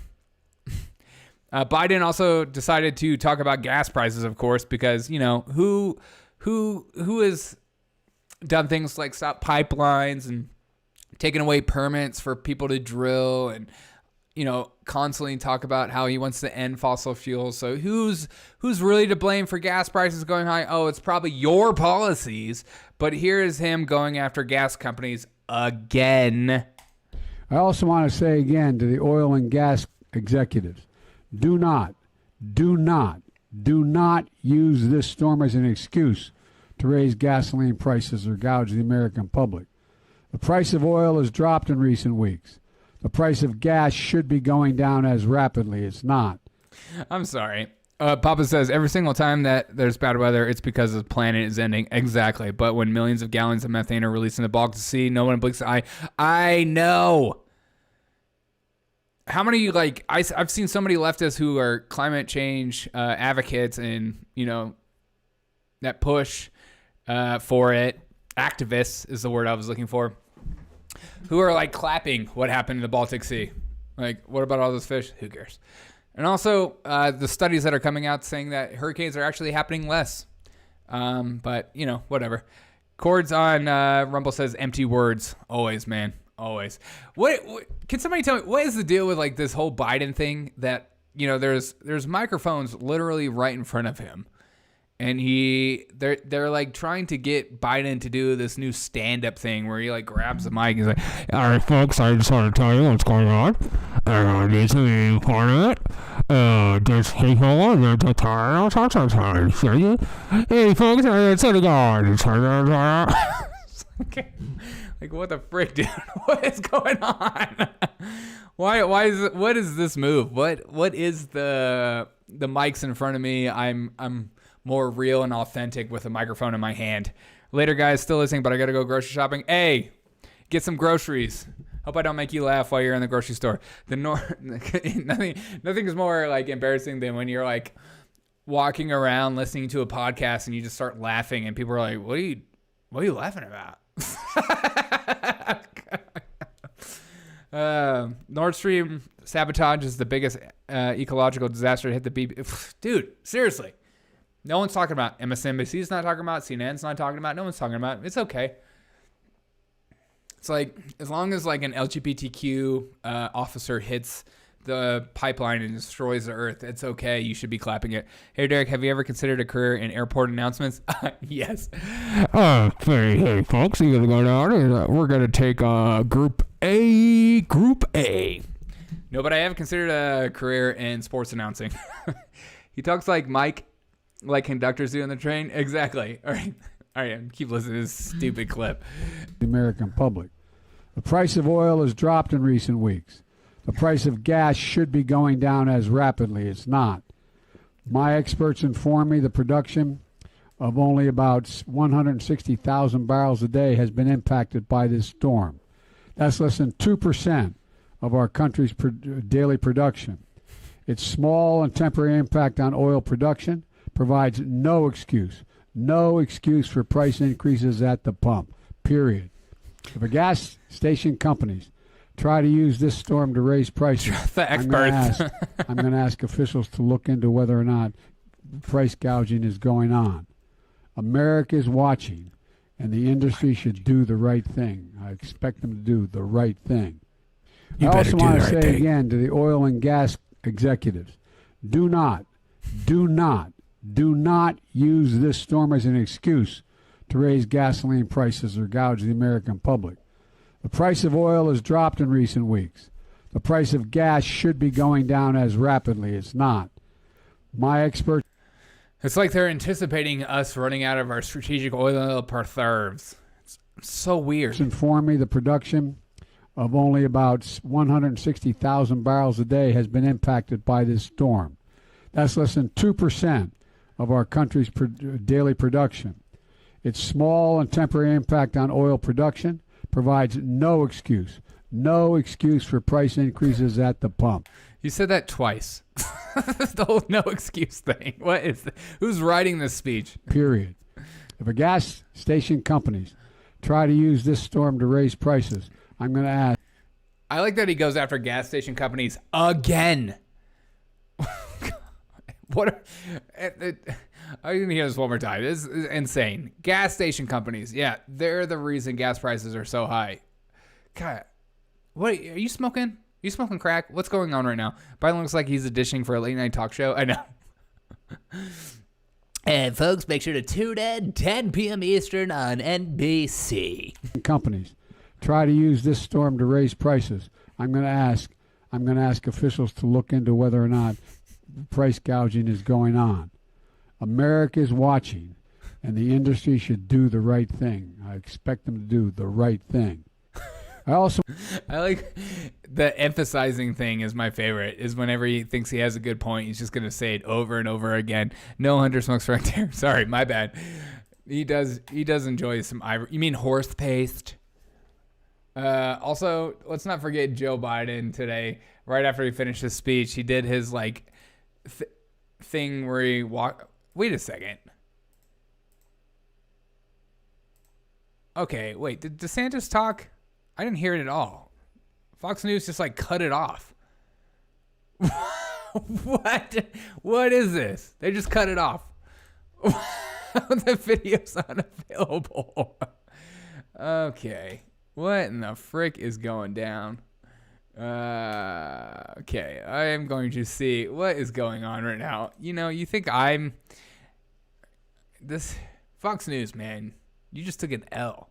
Biden also decided to talk about gas prices, of course, because who has done things like stop pipelines and taken away permits for people to drill and constantly talk about how he wants to end fossil fuels. So who's really to blame for gas prices going high? Oh, it's probably your policies. But here is him going after gas companies again. I also want to say again to the oil and gas executives, do not use this storm as an excuse to raise gasoline prices or gouge the American public. The price of oil has dropped in recent weeks. The price of gas should be going down as rapidly. It's not. I'm sorry. Papa says every single time that there's bad weather, it's because the planet is ending. Exactly. But when millions of gallons of methane are released in the Baltic Sea, no one blinks an eye. I know. How many, I've seen so many leftists who are climate change advocates and, that push for it. Activists is the word I was looking for. Who are clapping what happened in the Baltic Sea. What about all those fish? Who cares? And also the studies that are coming out saying that hurricanes are actually happening less. But, whatever. Chords on Rumble says empty words. Always, man. Always. What can somebody tell me, what is the deal with this whole Biden thing that, there's microphones literally right in front of him. And they're trying to get Biden to do this new stand-up thing where he grabs the mic and he's like, all right, folks, I just want to tell you what's going on. And this is a part of it. There's people and there's a time. Hey, folks, it's a God. Okay. What the frick, dude? What is going on? Why is it, what is this move? What is the mics in front of me? I'm more real and authentic with a microphone in my hand. Later, guys, still listening, but I gotta go grocery shopping. Hey, get some groceries. Hope I don't make you laugh while you're in the grocery store. Nothing is more embarrassing than when you're walking around listening to a podcast and you just start laughing and people are like, what are you laughing about? Nordstream sabotage is the biggest ecological disaster to hit the BP. Dude, seriously. No one's talking about. MSNBC's not talking about. CNN's not talking about. No one's talking about. It's okay. It's as long as an LGBTQ officer hits the pipeline and destroys the earth, it's okay. You should be clapping it. Hey, Derek, have you ever considered a career in airport announcements? Yes. Hey, folks, you're going to go down and we're going to take Group A. No, but I have considered a career in sports announcing. He talks like Mike, like conductors do on the train. Exactly. All right. Keep listening to this stupid clip. The American public. The price of oil has dropped in recent weeks. The price of gas should be going down as rapidly. It's not. My experts inform me the production of only about 160,000 barrels a day has been impacted by this storm. That's less than 2% of our country's daily production. Its small and temporary impact on oil production provides no excuse for price increases at the pump, period. If a gas station companies try to use this storm to raise prices, I'm going to ask officials to look into whether or not price gouging is going on. America is watching, and the industry should do the right thing. I expect them to do the right thing. I also want to say again to the oil and gas executives, do not use this storm as an excuse to raise gasoline prices or gouge the American public. The price of oil has dropped in recent weeks. The price of gas should be going down as rapidly. It's not. My experts... It's like they're anticipating us running out of our strategic oil reserves. It's so weird. Inform me the production of only about 160,000 barrels a day has been impacted by this storm. That's less than 2% of our country's daily production. Its small and temporary impact on oil production provides no excuse for price increases at the pump. You said that twice. The whole no excuse thing. What is who's writing this speech? Period. If a gas station companies try to use this storm to raise prices, I'm going to ask. I like that he goes after gas station companies again. What? I'm going to hear this one more time. This is insane. Gas station companies. Yeah, they're the reason gas prices are so high. God, what? Are you smoking? Are you smoking crack? What's going on right now? Biden looks like he's auditioning for a late night talk show. I know. And folks, make sure to tune in 10 p.m. Eastern on NBC. Companies try to use this storm to raise prices. I'm going to ask officials to look into whether or not price gouging is going on. America is watching, and the industry should do the right thing. I expect them to do the right thing. I like the emphasizing thing is my favorite, is whenever he thinks he has a good point, he's just going to say it over and over again. No Hunter smokes right there. Sorry, my bad. He does enjoy some ivory. You mean horse paste? Also, let's not forget Joe Biden today. Right after he finished his speech, he did his thing where he walked. Wait a second. Okay, wait. Did Desantis talk? I didn't hear it at all. Fox News just cut it off. What? What is this? They just cut it off. The video's unavailable. Okay. What in the frick is going down? Okay. I am going to see what is going on right now. You think I'm... This... Fox News, man. You just took an L.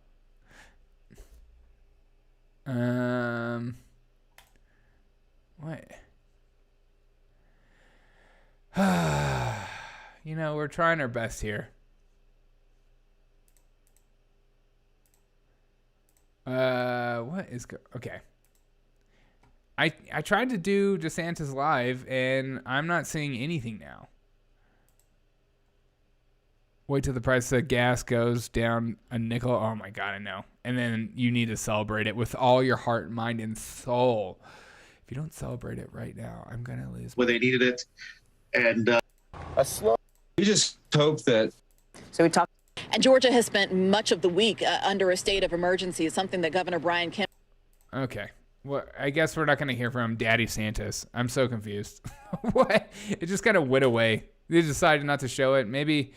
What? We're trying our best here. What is okay. I tried to do DeSantis live and I'm not seeing anything now. Wait till the price of gas goes down a nickel. Oh my God, I know. And then you need to celebrate it with all your heart, mind, and soul. If you don't celebrate it right now, I'm going to lose. Where they needed it. And we just hope that. So we talked. And Georgia has spent much of the week under a state of emergency, something that Governor Brian Kemp. Okay. Well, I guess we're not going to hear from Daddy Santis. I'm so confused. What? It just kind of went away. They decided not to show it. Maybe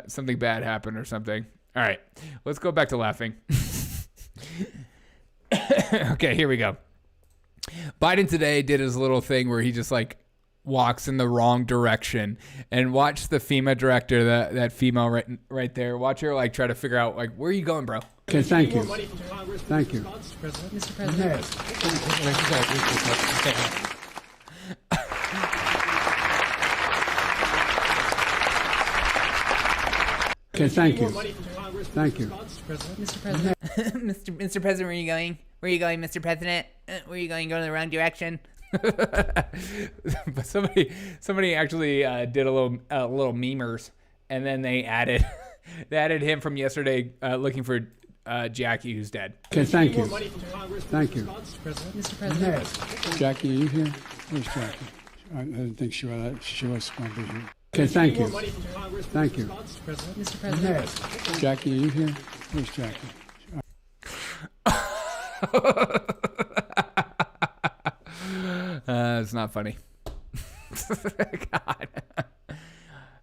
something bad happened or something. All right, let's go back to laughing. Okay, here we go. Biden today did his little thing where he just walks in the wrong direction, and watch the FEMA director, that female right there. Watch her try to figure out where are you going, bro? Okay, thank you. Thank you. Mr. President. Okay, thank you. Thank you. Mr. President. Mr. President, where are you going? Where are you going, Mr. President? were you going to go in the wrong direction? But somebody actually did a little memers, and then they added him from yesterday looking for Jackie, who's dead. Okay, thank you. Thank you. Mr. President. Jackie, are you here? Where's Jackie? I didn't think she was going to be here. Okay, thank you. Thank you. Mr. President. Jackie, are you here? Where's Jackie? It's not funny.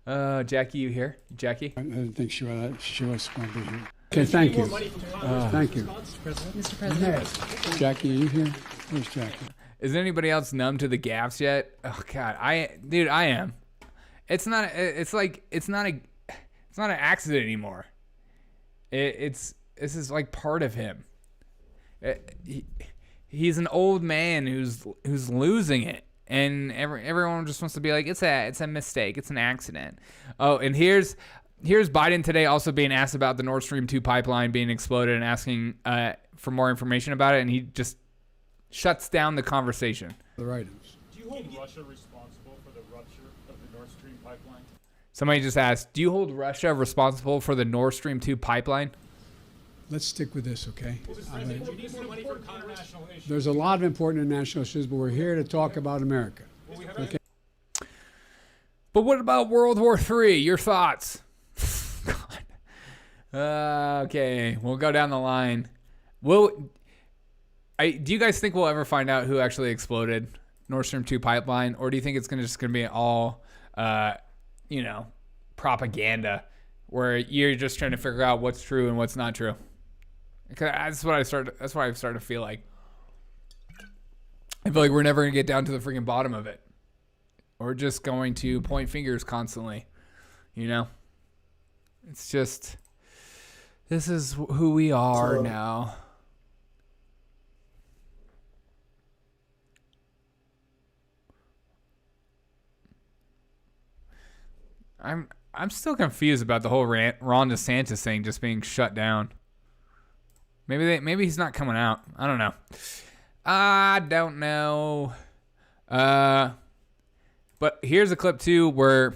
God. Jackie, you here? Jackie? I didn't think she was going to be here. Okay, thank you. Thank you. Mr. President. Jackie, are you here? Where's Jackie? Is anybody else numb to the gaffes yet? Oh God, I am. It's not an accident anymore. This is like part of him. He's an old man who's losing it, and everyone just wants to be like, it's a mistake, it's an accident. Oh, and here's Biden today also being asked about the Nordstream 2 pipeline being exploded and asking for more information about it, and he just shuts down the conversation. The items. Do you hold Russia responsible for the rupture of the Nord Stream pipeline? Somebody just asked, do you hold Russia responsible for the Nord Stream 2 pipeline? Let's stick with this, okay? International issues. There's a lot of important international issues, but we're here to talk about America. Okay? But what about World War III? Your thoughts? God. Okay, we'll go down the line. Do you guys think we'll ever find out who actually exploded Nord Stream 2 pipeline, or do you think it's just going to be all, propaganda, where you're just trying to figure out what's true and what's not true? That's what I started to feel like. I feel like we're never going to get down to the freaking bottom of it. We're just going to point fingers constantly. It's just, this is who we are now. I'm still confused about the whole Ron DeSantis thing just being shut down. Maybe he's not coming out. I don't know. But here's a clip too where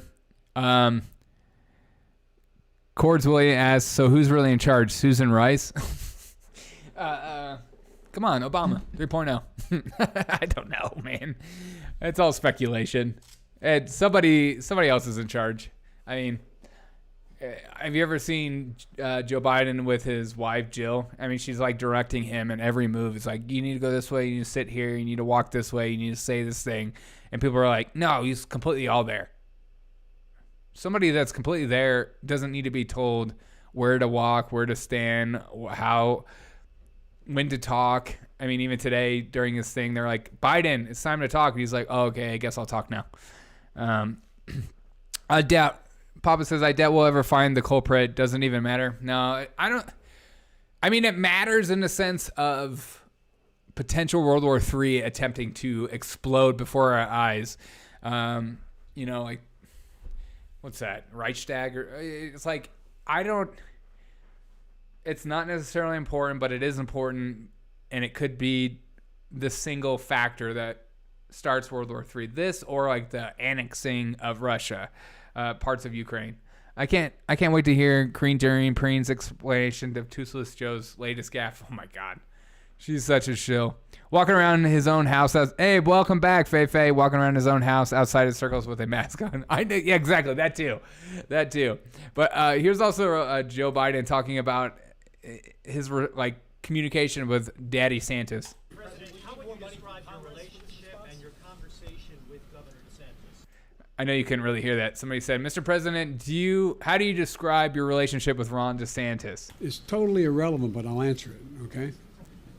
Cords Willie asks, so who's really in charge? Susan Rice? Come on, Obama 3.0. I don't know, man. It's all speculation. Somebody else is in charge. I mean, have you ever seen Joe Biden with his wife, Jill? I mean, she's like directing him in every move. It's like, you need to go this way, you need to sit here, you need to walk this way, you need to say this thing. And people are like, no, he's completely all there. Somebody that's completely there doesn't need to be told where to walk, where to stand, when to talk. I mean, even today during this thing, they're like, Biden, it's time to talk. And he's like, oh, okay, I guess I'll talk now. I doubt. Papa says, I doubt we'll ever find the culprit. Doesn't even matter. No, I don't. I mean, it matters in the sense of potential World War III attempting to explode before our eyes. Like, what's that? Reichstag? It's like, it's not necessarily important, but it is important. And it could be the single factor that starts World War III. This or like the annexing of Russia. Parts of Ukraine. I can't wait to hear Preen's explanation of Toothless Joe's latest gaffe. Oh my God, she's such a shill. Walking around his own house. Hey, welcome back, Fei. Walking around his own house outside of circles with a mask on. Yeah, exactly. That too. But here's also Joe Biden talking about his communication with Daddy Santis. President, how would you describe your relationship and your conversation with Governor DeSantis? I know you couldn't really hear that. Somebody said, Mr. President, how do you describe your relationship with Ron DeSantis? It's totally irrelevant, but I'll answer it, okay?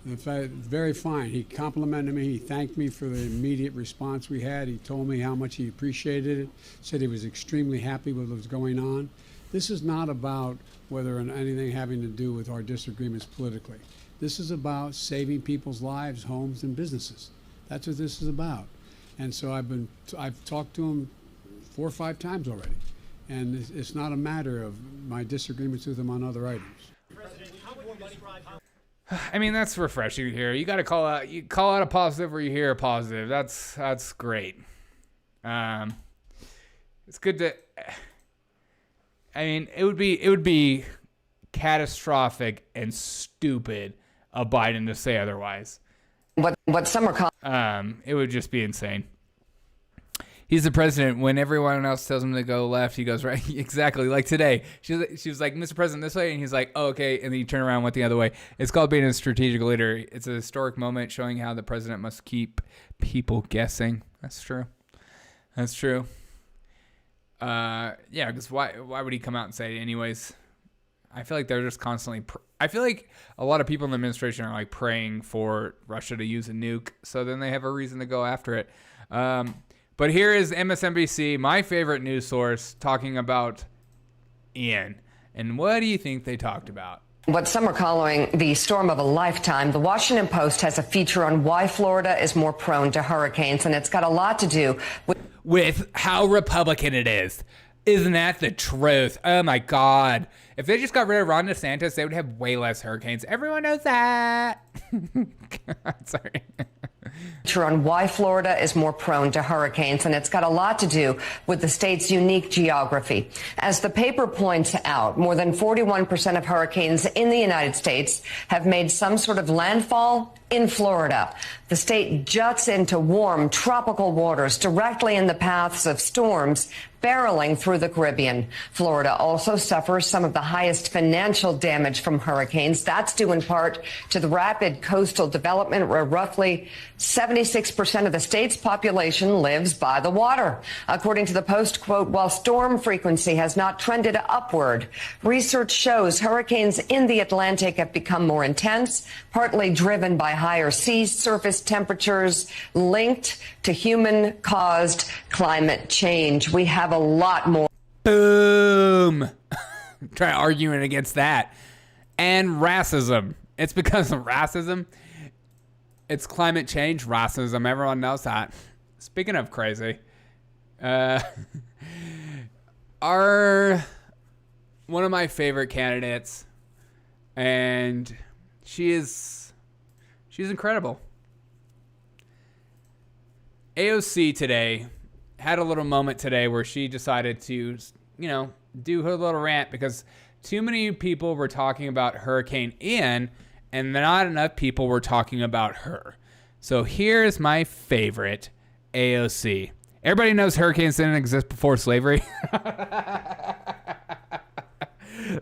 In fact, very fine. He complimented me. He thanked me for the immediate response we had. He told me how much he appreciated it, said he was extremely happy with what was going on. This is not about whether anything having to do with our disagreements politically. This is about saving people's lives, homes, and businesses. That's what this is about. And so I've talked to him 4 or 5 times already. And it's not a matter of my disagreements with him on other items. President, how would you describe I mean, that's refreshing to hear. You got to call out a positive where you hear a positive. That's great. It's good to. I mean, it would be catastrophic and stupid of Biden to say otherwise. What some are calling. It would just be insane. He's the president. When everyone else tells him to go left, he goes right. Exactly. Like today, she was like, Mr. President, this way. And he's like, oh, okay. And then you turn around and went the other way. It's called being a strategic leader. It's a historic moment showing how the president must keep people guessing. That's true. That's true. Yeah, because why would he come out and say it anyways? I feel like they're just constantly... I feel like a lot of people in the administration are like praying for Russia to use a nuke, so then they have a reason to go after it. But here is MSNBC, my favorite news source, talking about Ian. And what do you think they talked about? What some are calling the storm of a lifetime. The Washington Post has a feature on why Florida is more prone to hurricanes, and it's got a lot to do with how Republican it is. Isn't that the truth? Oh my God. If they just got rid of Ron DeSantis, they would have way less hurricanes. Everyone knows that. Sorry. On why Florida is more prone to hurricanes, and it's got a lot to do with the state's unique geography. As the paper points out, more than 41% of hurricanes in the United States have made some sort of landfall in Florida. The state juts into warm tropical waters directly in the paths of storms barreling through the Caribbean. Florida also suffers some of the highest financial damage from hurricanes. That's due in part to the rapid coastal development, where roughly 76% of the state's population lives by the water. According to the Post, quote, while storm frequency has not trended upward, research shows hurricanes in the Atlantic have become more intense, partly driven by higher sea surface temperatures linked to human-caused climate change. We have a lot more. Boom. Try arguing against that. And racism. It's because of racism. It's climate change, racism. Everyone knows that. Speaking of crazy, one of my favorite candidates, and she's incredible. AOC today had a little moment today where she decided to, do her little rant because too many people were talking about Hurricane Ian and not enough people were talking about her. So here's my favorite AOC. Everybody knows hurricanes didn't exist before slavery.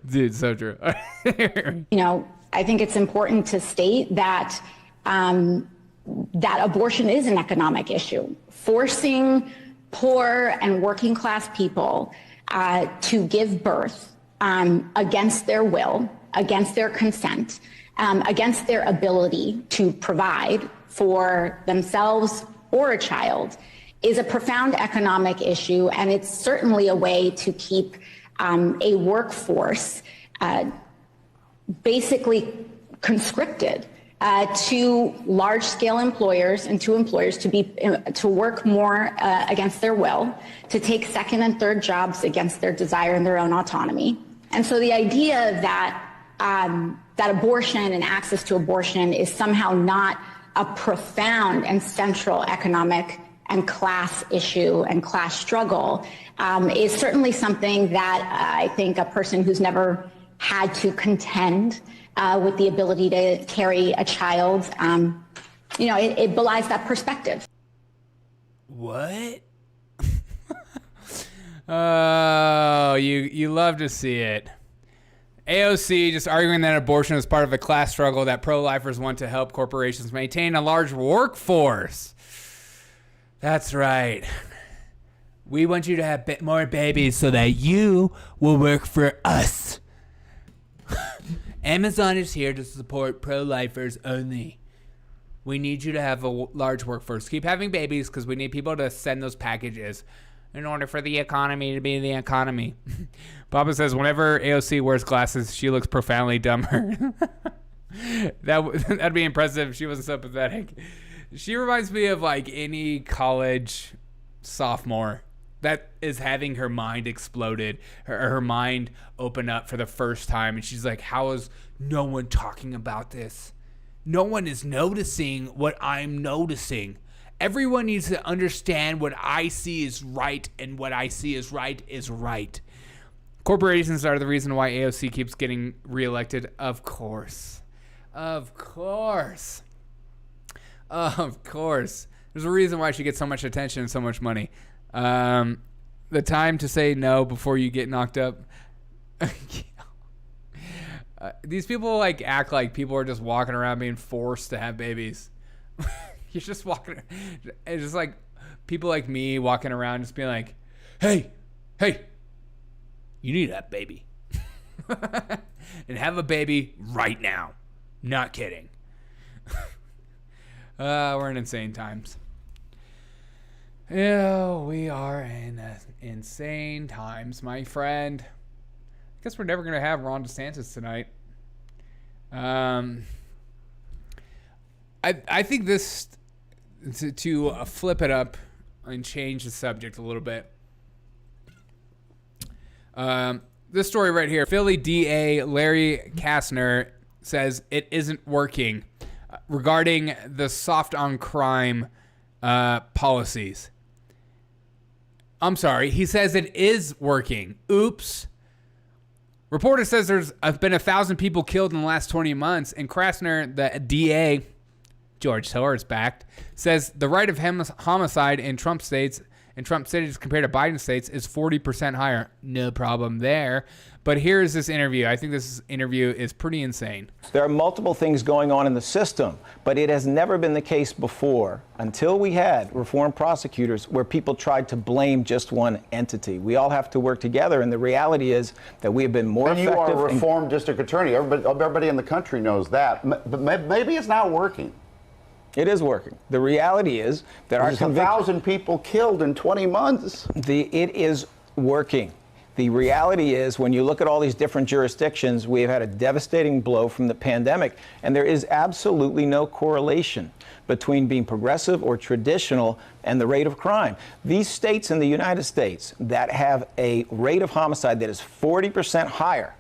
Dude, so true. I think it's important to state that that abortion is an economic issue. Forcing poor and working class people to give birth against their will, against their consent, against their ability to provide for themselves or a child is a profound economic issue, and it's certainly a way to keep a workforce basically conscripted to large-scale employers and to employers to work more against their will, to take second and third jobs against their desire and their own autonomy. And so the idea that that abortion and access to abortion is somehow not a profound and central economic and class issue and class struggle is certainly something that I think a person who's never had to contend with the ability to carry a child, it belies that perspective. What? Oh, you love to see it. AOC just arguing that abortion is part of a class struggle that pro-lifers want to help corporations maintain a large workforce. That's right. We want you to have more babies so that you will work for us. Amazon is here to support pro-lifers only. We need you to have a large workforce. Keep having babies because we need people to send those packages in order for the economy to be the economy. Papa says whenever AOC wears glasses, she looks profoundly dumber. That'd be impressive if she wasn't so pathetic. She reminds me of like any college sophomore that is having her mind exploded, her mind open up for the first time. And she's like, how is no one talking about this? No one is noticing what I'm noticing. Everyone needs to understand what I see is right, and what I see is right is right. Corporations are the reason why AOC keeps getting reelected. Of course. Of course. Of course. There's a reason why she gets so much attention and so much money. The time to say no before you get knocked up. These people like act like people are just walking around being forced to have babies. You're just walking. It's just like people like me walking around just being like, hey, you need to have a baby. And have a baby right now. Not kidding. We're in insane times. Yeah, we are in insane times, my friend. I guess we're never going to have Ron DeSantis tonight. I think this, to flip it up and change the subject a little bit. This story right here, Philly DA Larry Kastner says it isn't working regarding the soft on crime policies. I'm sorry, he says it is working. Oops. Reporter says there's been 1,000 people killed in the last 20 months, and Krasner, the DA, George Soros backed, says the rate of homicide in Trump states and Trump cities compared to Biden states is 40% higher. No problem there. But here's this interview. I think this interview is pretty insane. There are multiple things going on in the system, but it has never been the case before until we had reformed prosecutors where people tried to blame just one entity. We all have to work together, and the reality is that we have been more effective. And you are a reformed district attorney. Everybody in the country knows that. But maybe it's not working. It is working. The reality is that there's 1,000 people killed in 20 months. It is working. The reality is, when you look at all these different jurisdictions, we have had a devastating blow from the pandemic, and there is absolutely no correlation between being progressive or traditional and the rate of crime. These states in the United States that have a rate of homicide that is 40% higher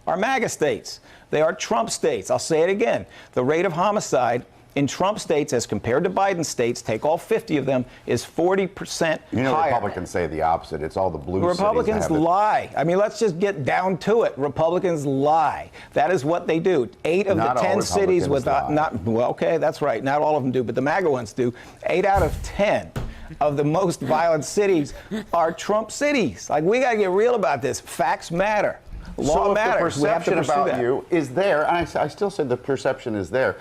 are MAGA states. They are Trump states. I'll say it again. The rate of homicide in Trump states as compared to Biden states, take all 50 of them, is 40% You know, higher. Republicans say the opposite. It's all the blue Republicans cities that have lie. I mean, let's just get down to it. Republicans lie. That is what they do. 8 of Not the all 10 cities with Republicans lie. well, okay, that's right. Not all of them do, but the MAGA ones do. 8 out of 10 of the most violent cities are Trump cities. Like, we got to get real about this. Facts matter. Law matters. The We have to perception pursue about that. you is there, and I still say the perception is there.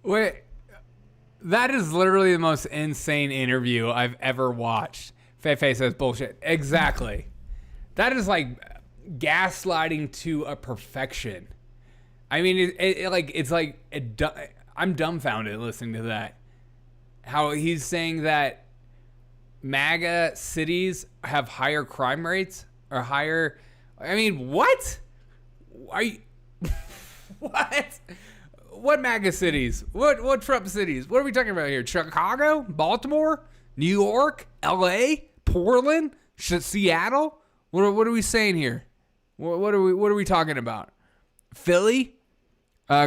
Wait, that is literally the most insane interview I've ever watched. Feifei says bullshit. Exactly. That is like gaslighting to a perfection. I mean, I'm dumbfounded listening to that. How he's saying that MAGA cities have higher crime rates or higher. I mean, what? Are you? What? What MAGA cities? What Trump cities? What are we talking about here? Chicago? Baltimore? New York? L.A.? Portland? Seattle? What are we saying here? What are we talking about? Philly?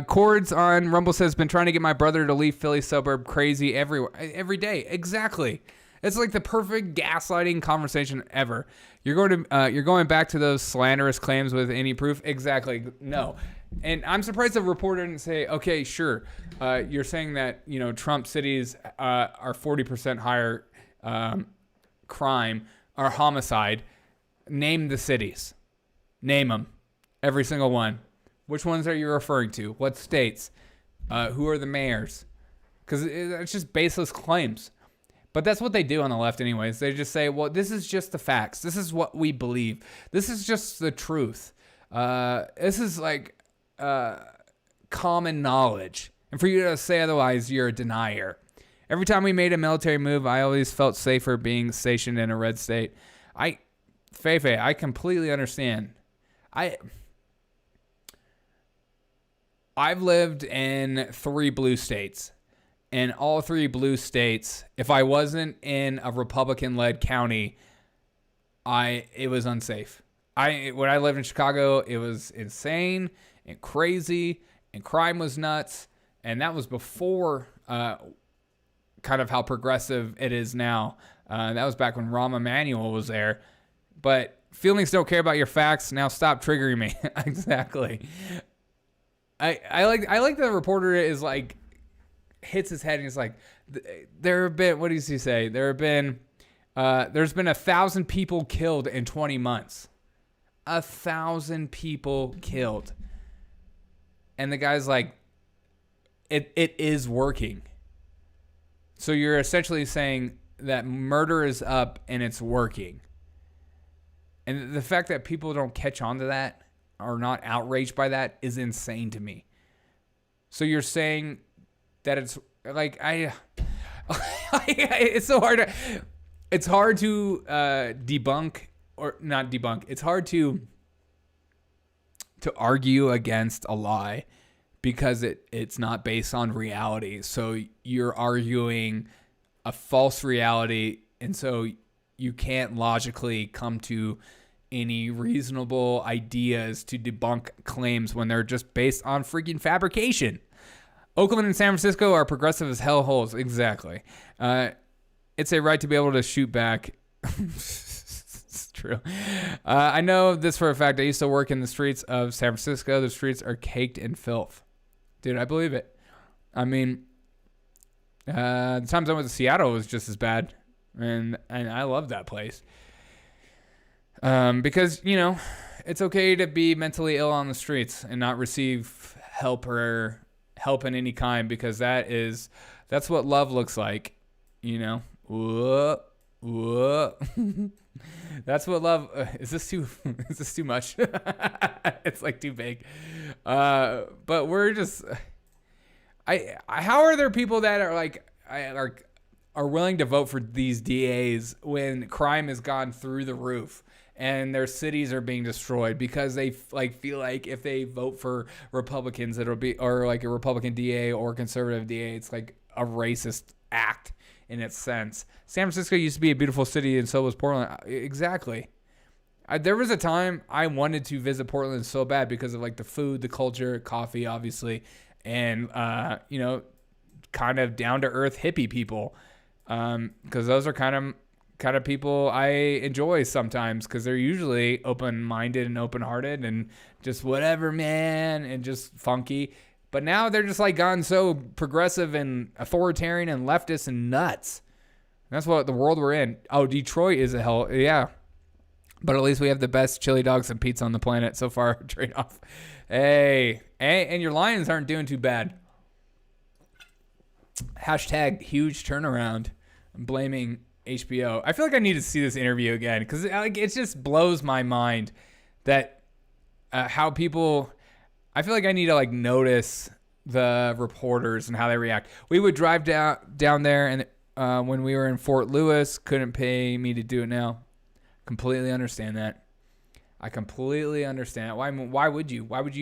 Cords on Rumble says, been trying to get my brother to leave Philly suburb crazy every day. Exactly. It's like the perfect gaslighting conversation ever. You're going back to those slanderous claims with any proof? Exactly. No. And I'm surprised the reporter didn't say, okay, sure. You're saying that, Trump cities are 40% higher crime or homicide. Name the cities. Name them. Every single one. Which ones are you referring to? What states? Who are the mayors? Because it's just baseless claims. But that's what they do on the left anyways. They just say, well, this is just the facts. This is what we believe. This is just the truth. This is like common knowledge. And for you to say otherwise, you're a denier. Every time we made a military move, I always felt safer being stationed in a red state. Feifei, I completely understand. I've lived in 3 blue states. In all 3 blue states, if I wasn't in a Republican-led county, it was unsafe. When I lived in Chicago, it was insane and crazy, and crime was nuts. And that was before kind of how progressive it is now. That was back when Rahm Emanuel was there. But feelings don't care about your facts. Now stop triggering me. Exactly. I like the reporter is like hits his head and he's like, there have been, what does he say? There's been 1,000 people killed in 20 months. 1,000 people killed. And the guy's like, it is working. So you're essentially saying that murder is up and it's working. And the fact that people don't catch on to that, are not outraged by that, is insane to me. So you're saying that it's like it's so hard to debunk, or not debunk. It's hard to argue against a lie because it's not based on reality. So you're arguing a false reality, and so you can't logically come to any reasonable ideas to debunk claims when they're just based on freaking fabrication. Oakland and San Francisco are progressive as hellholes. Exactly. It's a right to be able to shoot back. It's true. I know this for a fact. I used to work in the streets of San Francisco. The streets are caked in filth. Dude, I believe it. I mean, the times I went to Seattle was just as bad. And I love that place. Because, you know, it's okay to be mentally ill on the streets and not receive help or help in any kind, because that's what love looks like, you know. That's what love is this too much? It's like too big. But we're just how are there people that are like are willing to vote for these DAs when crime has gone through the roof and their cities are being destroyed because they feel like if they vote for Republicans, it'll be, or like a Republican DA or conservative DA, it's like a racist act in its sense. San Francisco used to be a beautiful city, and so was Portland. Exactly. There was a time I wanted to visit Portland so bad because of like the food, the culture, coffee, obviously, and you know, kind of down to earth hippie people, because those are kind of people I enjoy sometimes, because they're usually open-minded and open-hearted and just whatever, man, and just funky. But now they're just like gone so progressive and authoritarian and leftist and nuts. That's what the world we're in. Oh, Detroit is a hell. Yeah. But at least we have the best chili dogs and pizza on the planet so far. Trade off. Hey, and your Lions aren't doing too bad. Hashtag huge turnaround. I'm blaming HBO. I feel like I need to see this interview again, because it just blows my mind that how people. I feel like I need to like notice the reporters and how they react. We would drive down there, and when we were in Fort Lewis, couldn't pay me to do it now. Completely understand that. I completely understand. Why would you? Why would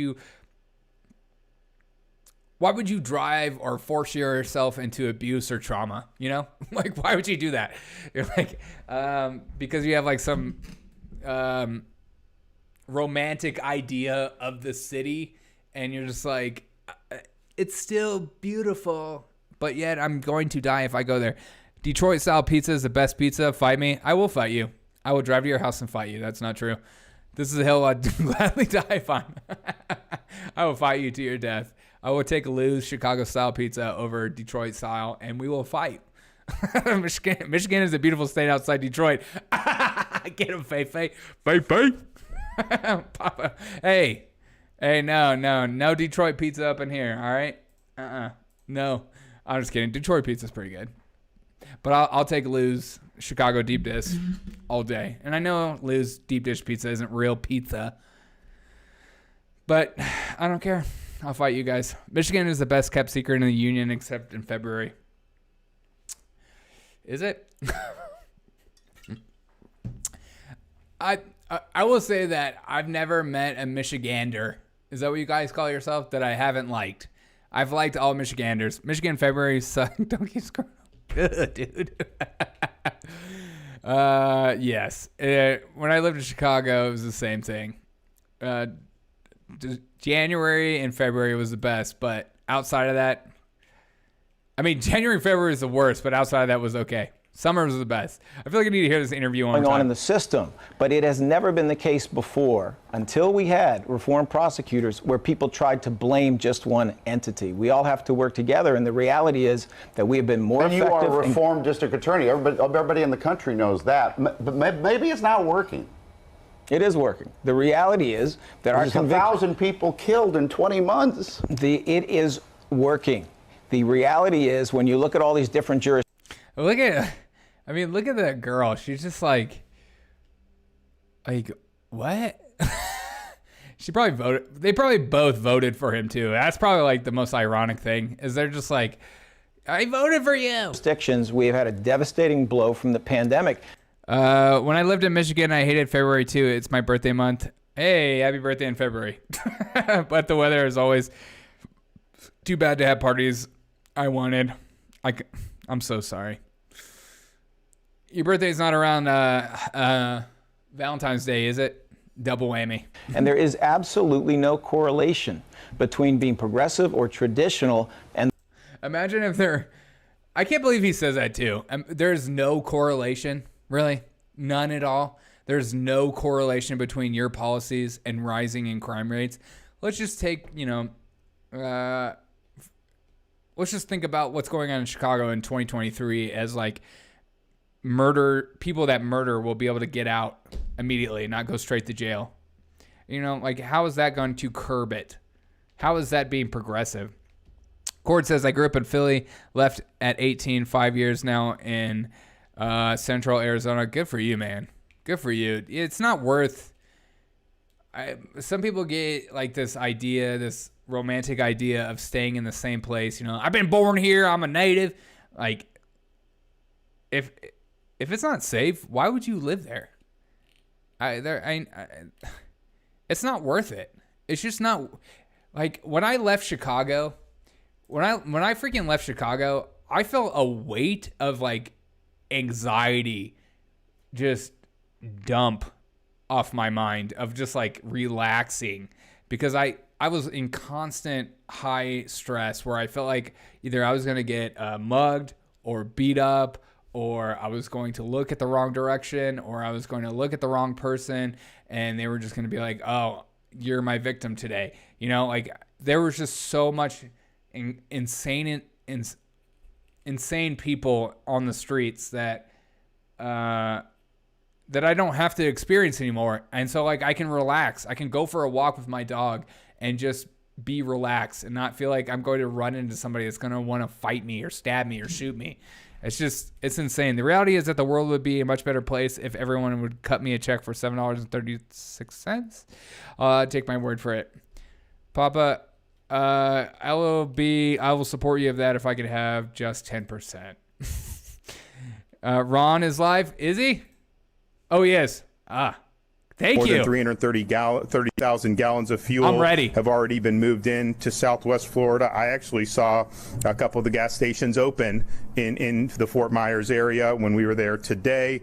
you drive or force yourself into abuse or trauma? You know, like, why would you do that? You're like, because you have like some romantic idea of the city, and you're just like, it's still beautiful, but yet I'm going to die if I go there. Detroit style pizza is the best pizza. Fight me. I will fight you. I will drive to your house and fight you. That's not true. This is a hill I'd gladly die on. I will fight you to your death. I will take Lou's Chicago style pizza over Detroit style, and we will fight. Michigan is a beautiful state outside Detroit. Get him, Faye. Papa. Hey, no Detroit pizza up in here. All right. No, I'm just kidding. Detroit pizza's pretty good, but I'll take Lou's Chicago deep dish all day. And I know Lou's deep dish pizza isn't real pizza, but I don't care. I'll fight you guys. Michigan is the best kept secret in the union, except in February. Is it? I will say that I've never met a Michigander. Is that what you guys call yourself? That I haven't liked. I've liked all Michiganders. Michigan February suck. Don't keep scrolling. Good, dude. Yes. When I lived in Chicago, it was the same thing. January and February was the best, but outside of that, I mean, January and February is the worst, but outside of that was okay. Summer was the best. I feel like I need to hear this interview on in the system, but it has never been the case before until we had reformed prosecutors where people tried to blame just one entity. We all have to work together, and the reality is that we have been more effective. And you are a reformed district attorney. Everybody in the country knows that. But maybe it's not working. It is working. The reality is that there's 1,000 people killed in 20 months. It is working. The reality is when you look at all these different jurisdictions. Look at that girl. She's just like what? She probably voted. They probably both voted for him too. That's probably like the most ironic thing is they're just like, I voted for you. Jurisdictions, we have had a devastating blow from the pandemic. When I lived in Michigan, I hated February too. It's my birthday month. Hey, happy birthday in February. But the weather is always too bad to have parties I wanted. I'm so sorry. Your birthday's not around Valentine's Day, is it? Double whammy. And there is absolutely no correlation between being progressive or traditional and... Imagine if I can't believe he says that too. There's no correlation, really, none at all. There's no correlation between your policies and rising in crime rates. Let's just take, let's just think about what's going on in Chicago in 2023 as like people that murder will be able to get out immediately and not go straight to jail. Like how is that going to curb it? How is that being progressive? Cord says, I grew up in Philly, left at 18, 5 years now in Central Arizona. Good for you, man. Good for you. It's not worth... some people get like this romantic idea of staying in the same place. I've been born here. I'm a native. Like, if it's not safe, why would you live there? It's not worth it. It's just not. Like when I left Chicago, when I freaking left Chicago, I felt a weight of like anxiety just dump off my mind of just like relaxing because I was in constant high stress where I felt like either I was going to get mugged or beat up or I was going to look at the wrong direction or I was going to look at the wrong person and they were just going to be like, oh, you're my victim today. Like there was just so much insane people on the streets that I don't have to experience anymore. And so like I can relax. I can go for a walk with my dog and just be relaxed and not feel like I'm going to run into somebody that's going to want to fight me or stab me or shoot me. It's insane. The reality is that the world would be a much better place if everyone would cut me a check for $7.36. Take my word for it. Papa, I will support you of that if I could have just 10%. Ron is live. Is he? Oh, he is. Thank you. More than 330,000 gallons of fuel I'm ready. Have already been moved in to Southwest Florida. I actually saw a couple of the gas stations open in the Fort Myers area when we were there today.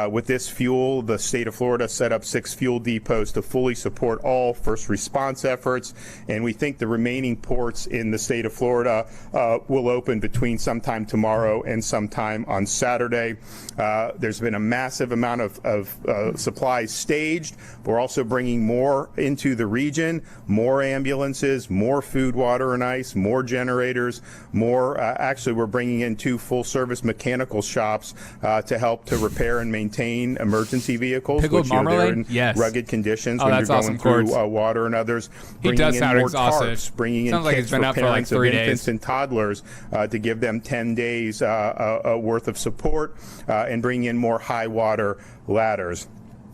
With this fuel, the state of Florida set up 6 fuel depots to fully support all first response efforts. And we think the remaining ports in the state of Florida will open between sometime tomorrow and sometime on Saturday. There's been a massive amount of supplies staged. We're also bringing more into the region, more ambulances, more food, water, and ice, more generators, more. Actually, we're bringing in 2 full-service mechanical shops to help to repair and maintain emergency vehicles, Pickled which they're in yes. rugged conditions when you're going awesome, through water and others. He does sound more exhausted. Tarps, bringing in Sounds like kits he's been for up for like parents 3 of days. infants and toddlers to give them 10 days worth of support and bring in more high water ladders.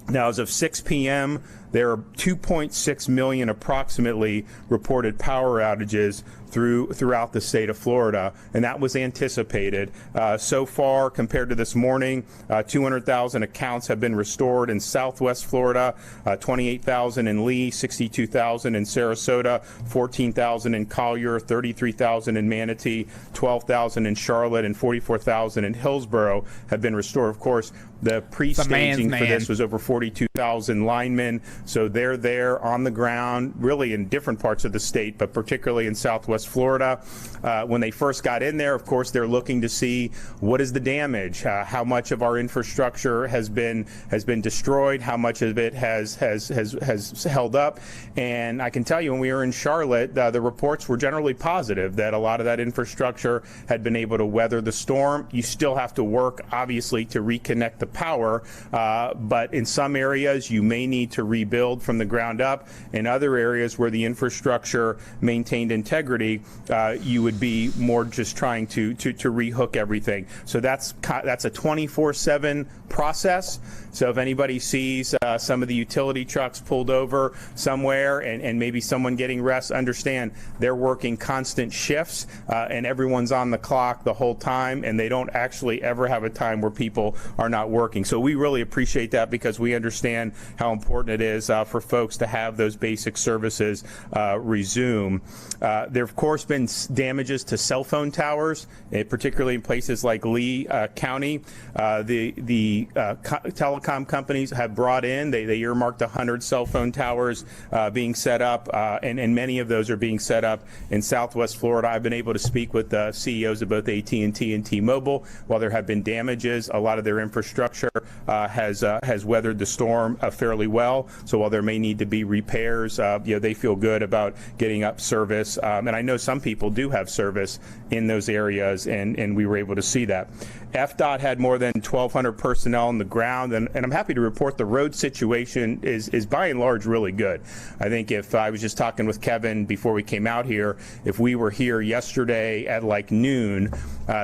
Now, as of 6 p.m., there are 2.6 million approximately reported power outages throughout the state of Florida, and that was anticipated. So far, compared to this morning, 200,000 accounts have been restored in Southwest Florida, 28,000 in Lee, 62,000 in Sarasota, 14,000 in Collier, 33,000 in Manatee, 12,000 in Charlotte, and 44,000 in Hillsborough have been restored. Of course, the pre-staging for this was over 42,000 linemen, so they're there on the ground, really in different parts of the state, but particularly in Southwest Florida. When they first got in there, of course, they're looking to see what is the damage, how much of our infrastructure has been destroyed, how much of it has held up. And I can tell you, when we were in Charlotte, the reports were generally positive that a lot of that infrastructure had been able to weather the storm. You still have to work, obviously, to reconnect the power, but in some areas you may need to rebuild from the ground up. In other areas where the infrastructure maintained integrity, you would be more just trying to rehook everything. So that's a 24/7 process. So if anybody sees some of the utility trucks pulled over somewhere and maybe someone getting rest, understand they're working constant shifts and everyone's on the clock the whole time, and they don't actually ever have a time where people are not working. So we really appreciate that, because we understand how important it is for folks to have those basic services resume. There have, of course, been damages to cell phone towers, particularly in places like Lee County. The telecom companies have brought in, they earmarked 100 cell phone towers being set up, and many of those are being set up in Southwest Florida. I've been able to speak with the CEOs of both AT&T and T-Mobile. While there have been damages, a lot of their infrastructure has weathered the storm fairly well. So while there may need to be repairs, they feel good about getting up service. And I know some people do have service in those areas, and we were able to see that. FDOT had more than 1,200 personnel on the ground, and I'm happy to report the road situation is by and large really good. I think if I was just talking with Kevin before we came out here, if we were here yesterday at like noon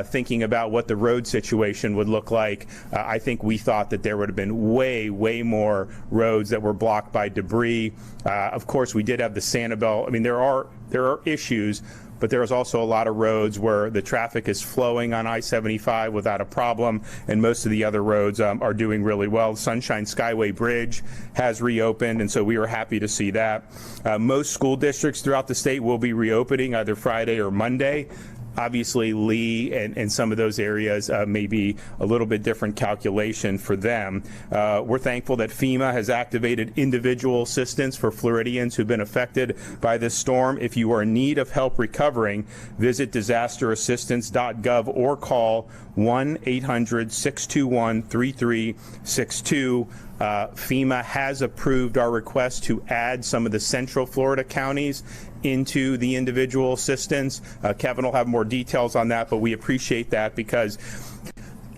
thinking about what the road situation would look like, I think we thought that there would have been way more roads that were blocked by debris. Of course, we did have the Sanibel. I mean, there are issues, but there's also a lot of roads where the traffic is flowing on I-75 without a problem, and most of the other roads are doing really well. Sunshine Skyway Bridge has reopened, and so we were happy to see that. Most school districts throughout the state will be reopening either Friday or Monday. Obviously, Lee and some of those areas may be a little bit different calculation for them. We're thankful that FEMA has activated individual assistance for Floridians who've been affected by this storm. If you are in need of help recovering, visit disasterassistance.gov or call 1-800-621-3362. FEMA has approved our request to add some of the Central Florida counties into the individual assistance. Kevin will have more details on that, but we appreciate that, because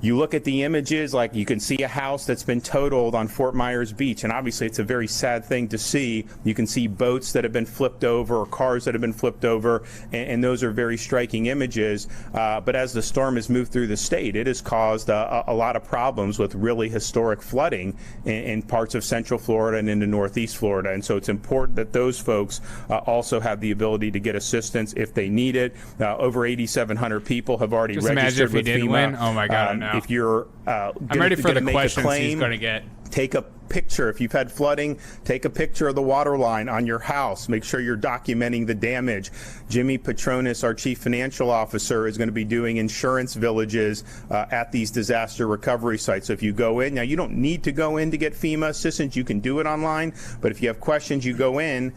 you look at the images, like you can see a house that's been totaled on Fort Myers Beach, and obviously it's a very sad thing to see. You can see boats that have been flipped over, or cars that have been flipped over, and those are very striking images. But as the storm has moved through the state, it has caused a lot of problems with really historic flooding in parts of Central Florida and into Northeast Florida. And so it's important that those folks also have the ability to get assistance if they need it. Over 8,700 people have already Just registered imagine if he with didn't FEMA. win. Oh my God, no. If you're I'm ready for the questions claim, he's going to get. Take a picture. If you've had flooding, take a picture of the water line on your house. Make sure you're documenting the damage. Jimmy Petronis, our chief financial officer, is going to be doing insurance villages at these disaster recovery sites. So if you go in, now you don't need to go in to get FEMA assistance. You can do it online. But if you have questions, you go in.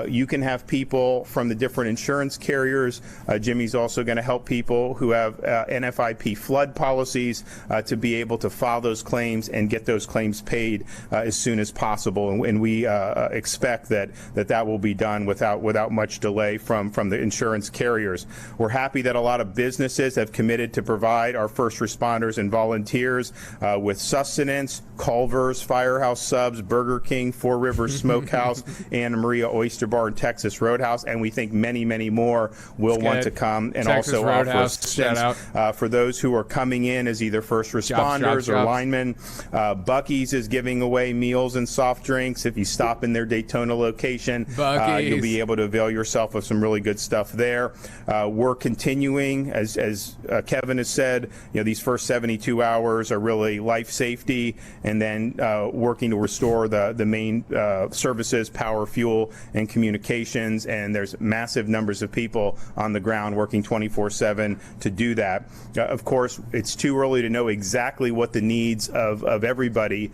You can have people from the different insurance carriers. Jimmy's also going to help people who have NFIP flood policies to be able to file those claims and get those claims paid as soon as possible, and we expect that will be done without much delay from the insurance carriers. We're happy that a lot of businesses have committed to provide our first responders and volunteers with sustenance. Culver's, Firehouse Subs, Burger King, Four Rivers Smokehouse, Anna Maria Oyster Bar, and Texas Roadhouse, and we think many more will want to come and Texas also Roadhouse, offer assistance for those who are coming in as either first responders or linemen. Buc-ee's is giving away Skyway meals and soft drinks. If you stop in their Daytona location, you'll be able to avail yourself of some really good stuff there. We're continuing, as Kevin has said, these first 72 hours are really life safety, and then working to restore the main services, power, fuel, and communications. And there's massive numbers of people on the ground working 24/7 to do that. Of course, it's too early to know exactly what the needs of everybody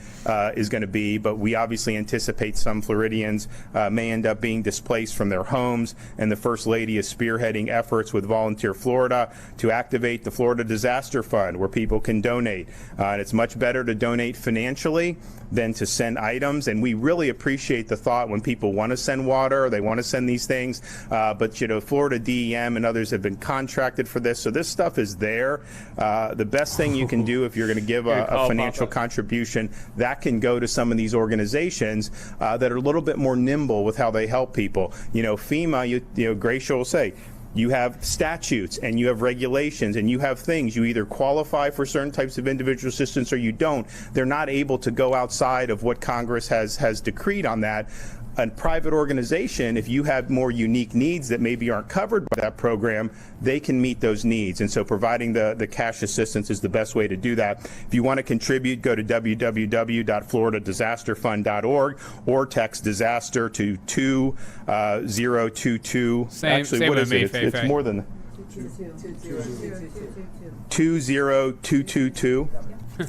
is going to be, but we obviously anticipate some Floridians may end up being displaced from their homes, and the First Lady is spearheading efforts with Volunteer Florida to activate the Florida Disaster Fund, where people can donate. And it's much better to donate financially than to send items, and we really appreciate the thought when people want to send water, they want to send these things, but Florida DEM and others have been contracted for this, so this stuff is there. The best thing you can do if you're going to give a financial contribution, that can go to some of these organizations that are a little bit more nimble with how they help people. FEMA, Gracia will say, you have statutes and you have regulations and you have things. You either qualify for certain types of individual assistance or you don't. They're not able to go outside of what Congress has decreed on that. A private organization, if you have more unique needs that maybe aren't covered by that program, they can meet those needs. And so providing the cash assistance is the best way to do that. If you want to contribute, go to www.floridadisasterfund.org or text disaster to 2022. Actually, what is it? It's more than 20222.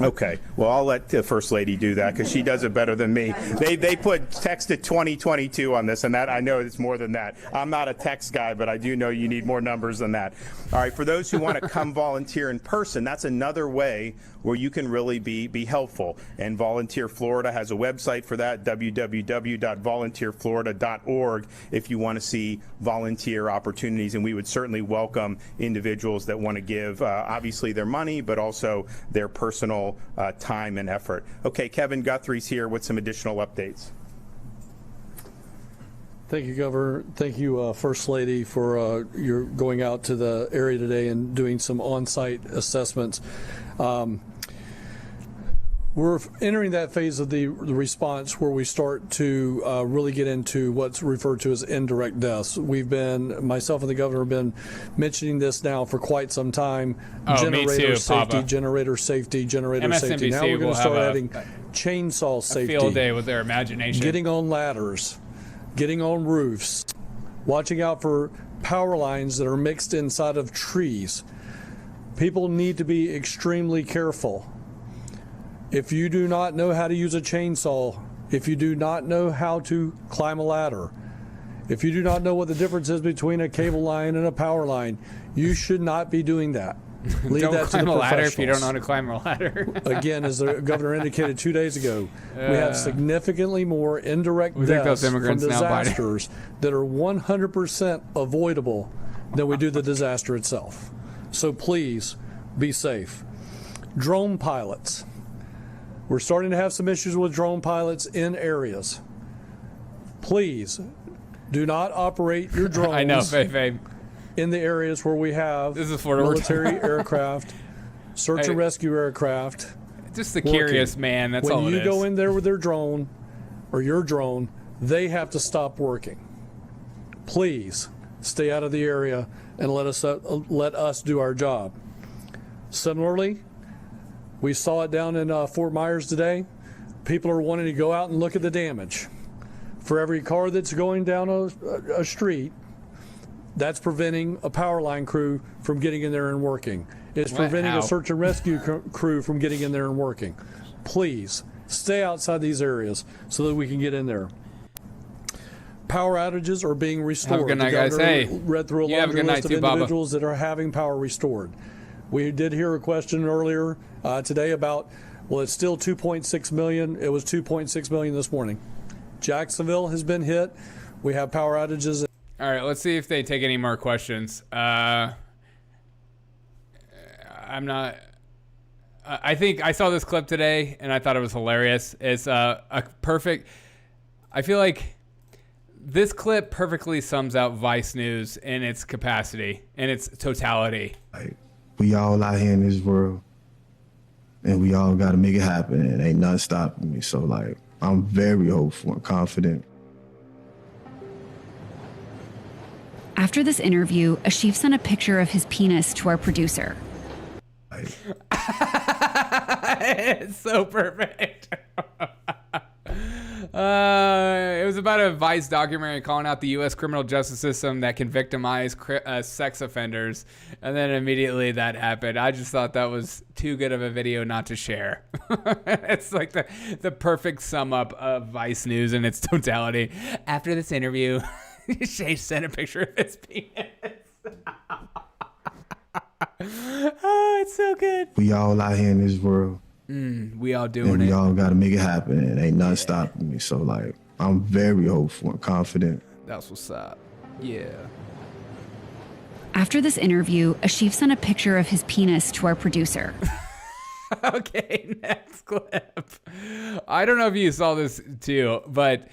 Okay, well, I'll let the First Lady do that because she does it better than me. They put text at 2022 on this, and that I know it's more than that. I'm not a text guy, but I do know you need more numbers than that. All right, for those who want to come volunteer in person, that's another way where you can really be helpful. And Volunteer Florida has a website for that, www.volunteerflorida.org, if you want to see volunteer opportunities. And we would certainly welcome individuals that want to give, obviously, their money, but also their personal time and effort. Okay, Kevin Guthrie's here with some additional updates. Thank you, Governor. Thank you, First Lady, for your going out to the area today and doing some on-site assessments. We're entering that phase of the response where we start to really get into what's referred to as indirect deaths. Myself and the governor have been mentioning this now for quite some time. Generator safety. Now we're going to start adding chainsaw safety. A field day with their imagination. Getting on ladders, getting on roofs, watching out for power lines that are mixed inside of trees. People need to be extremely careful. If you do not know how to use a chainsaw, if you do not know how to climb a ladder, if you do not know what the difference is between a cable line and a power line, you should not be doing that. Leave don't that climb to the a ladder if you professionals. don't know how to climb a ladder. Again, as the governor indicated 2 days ago, we have significantly more indirect deaths from disasters that are 100% avoidable than we do the disaster itself. So please be safe. Drone pilots. We're starting to have some issues with drone pilots in areas. Please do not operate your drones I know, Faye. in the areas where we have military aircraft, search and rescue aircraft. Just the curious man, that's all it is. When you go in there with their drone or your drone, they have to stop working. Please stay out of the area and let us do our job. Similarly, we saw it down in Fort Myers today. People are wanting to go out and look at the damage. For every car that's going down a street, that's preventing a power line crew from getting in there and working. It's preventing a search and rescue crew from getting in there and working. Please stay outside these areas so that we can get in there. Power outages are being restored. Have a good night, guys. Hey, read through a laundry list of individuals that are having power restored. We did hear a question earlier today about, well, it's still 2.6 million. It was 2.6 million this morning. Jacksonville has been hit. We have power outages. All right, let's see if they take any more questions. I think I saw this clip today and I thought it was hilarious. It's a perfect. I feel like this clip perfectly sums out Vice News in its capacity, in its totality. We all out here in this world, and we all got to make it happen, and ain't nothing stopping me. So, I'm very hopeful and confident. After this interview, Ashif sent a picture of his penis to our producer. It's so perfect. It was about a Vice documentary calling out the U.S. criminal justice system that can victimize sex offenders. And then immediately that happened. I just thought that was too good of a video not to share. It's like the perfect sum up of Vice News in its totality. After this interview, Shay sent a picture of his penis. Oh, it's so good. We all out here in this world. We all doing and we it. all got to make it happen. And ain't nothing stopping me. So, like, I'm very hopeful and confident. That's what's up. Yeah. After this interview, Ashif sent a picture of his penis to our producer. Okay, next clip. I don't know if you saw this too, but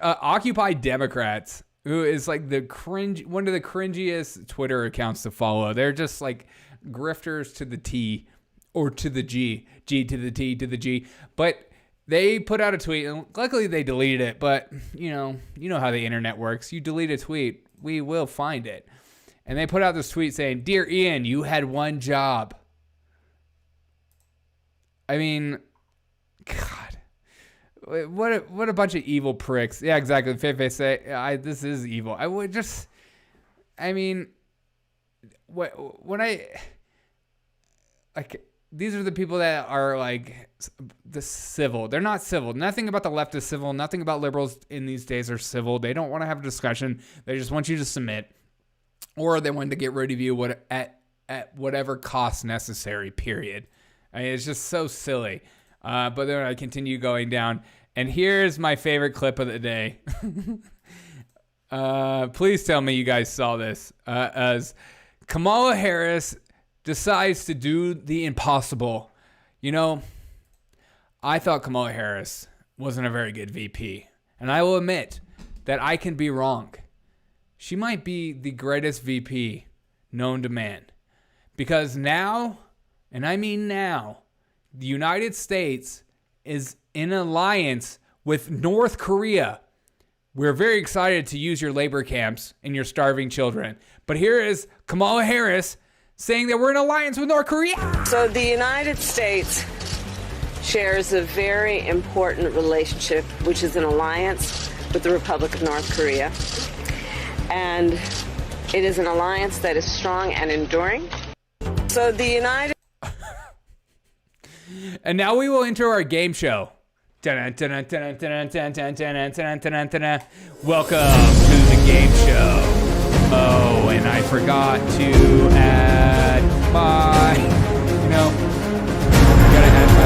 Occupy Democrats, who is like one of the cringiest Twitter accounts to follow. They're just like grifters to the T or to the G to the T to the G. But they put out a tweet, and luckily they deleted it. But you know how the internet works. You delete a tweet, we will find it. And they put out this tweet saying, "Dear Ian, you had one job." I mean, God, what a bunch of evil pricks. Yeah, exactly. Fefe say, this is evil. I would just, I mean, these are the people that are like the civil. They're not civil. Nothing about the left is civil. Nothing about liberals in these days are civil. They don't want to have a discussion. They just want you to submit, or they want to get rid of you at whatever cost necessary, period. I mean, it's just so silly. But then I continue going down. And here's my favorite clip of the day. Please tell me you guys saw this. As Kamala Harris decides to do the impossible. You know, I thought Kamala Harris wasn't a very good VP. And I will admit that I can be wrong. She might be the greatest VP known to man. Because now, and I mean now, the United States is in alliance with North Korea. We're very excited to use your labor camps and your starving children. But here is Kamala Harris saying that we're in alliance with North Korea. So the United States shares a very important relationship, which is an alliance with the Republic of North Korea. And it is an alliance that is strong and enduring. So the United... And now we will enter our game show. Welcome to the game show. Oh, and I forgot to add my, gotta add my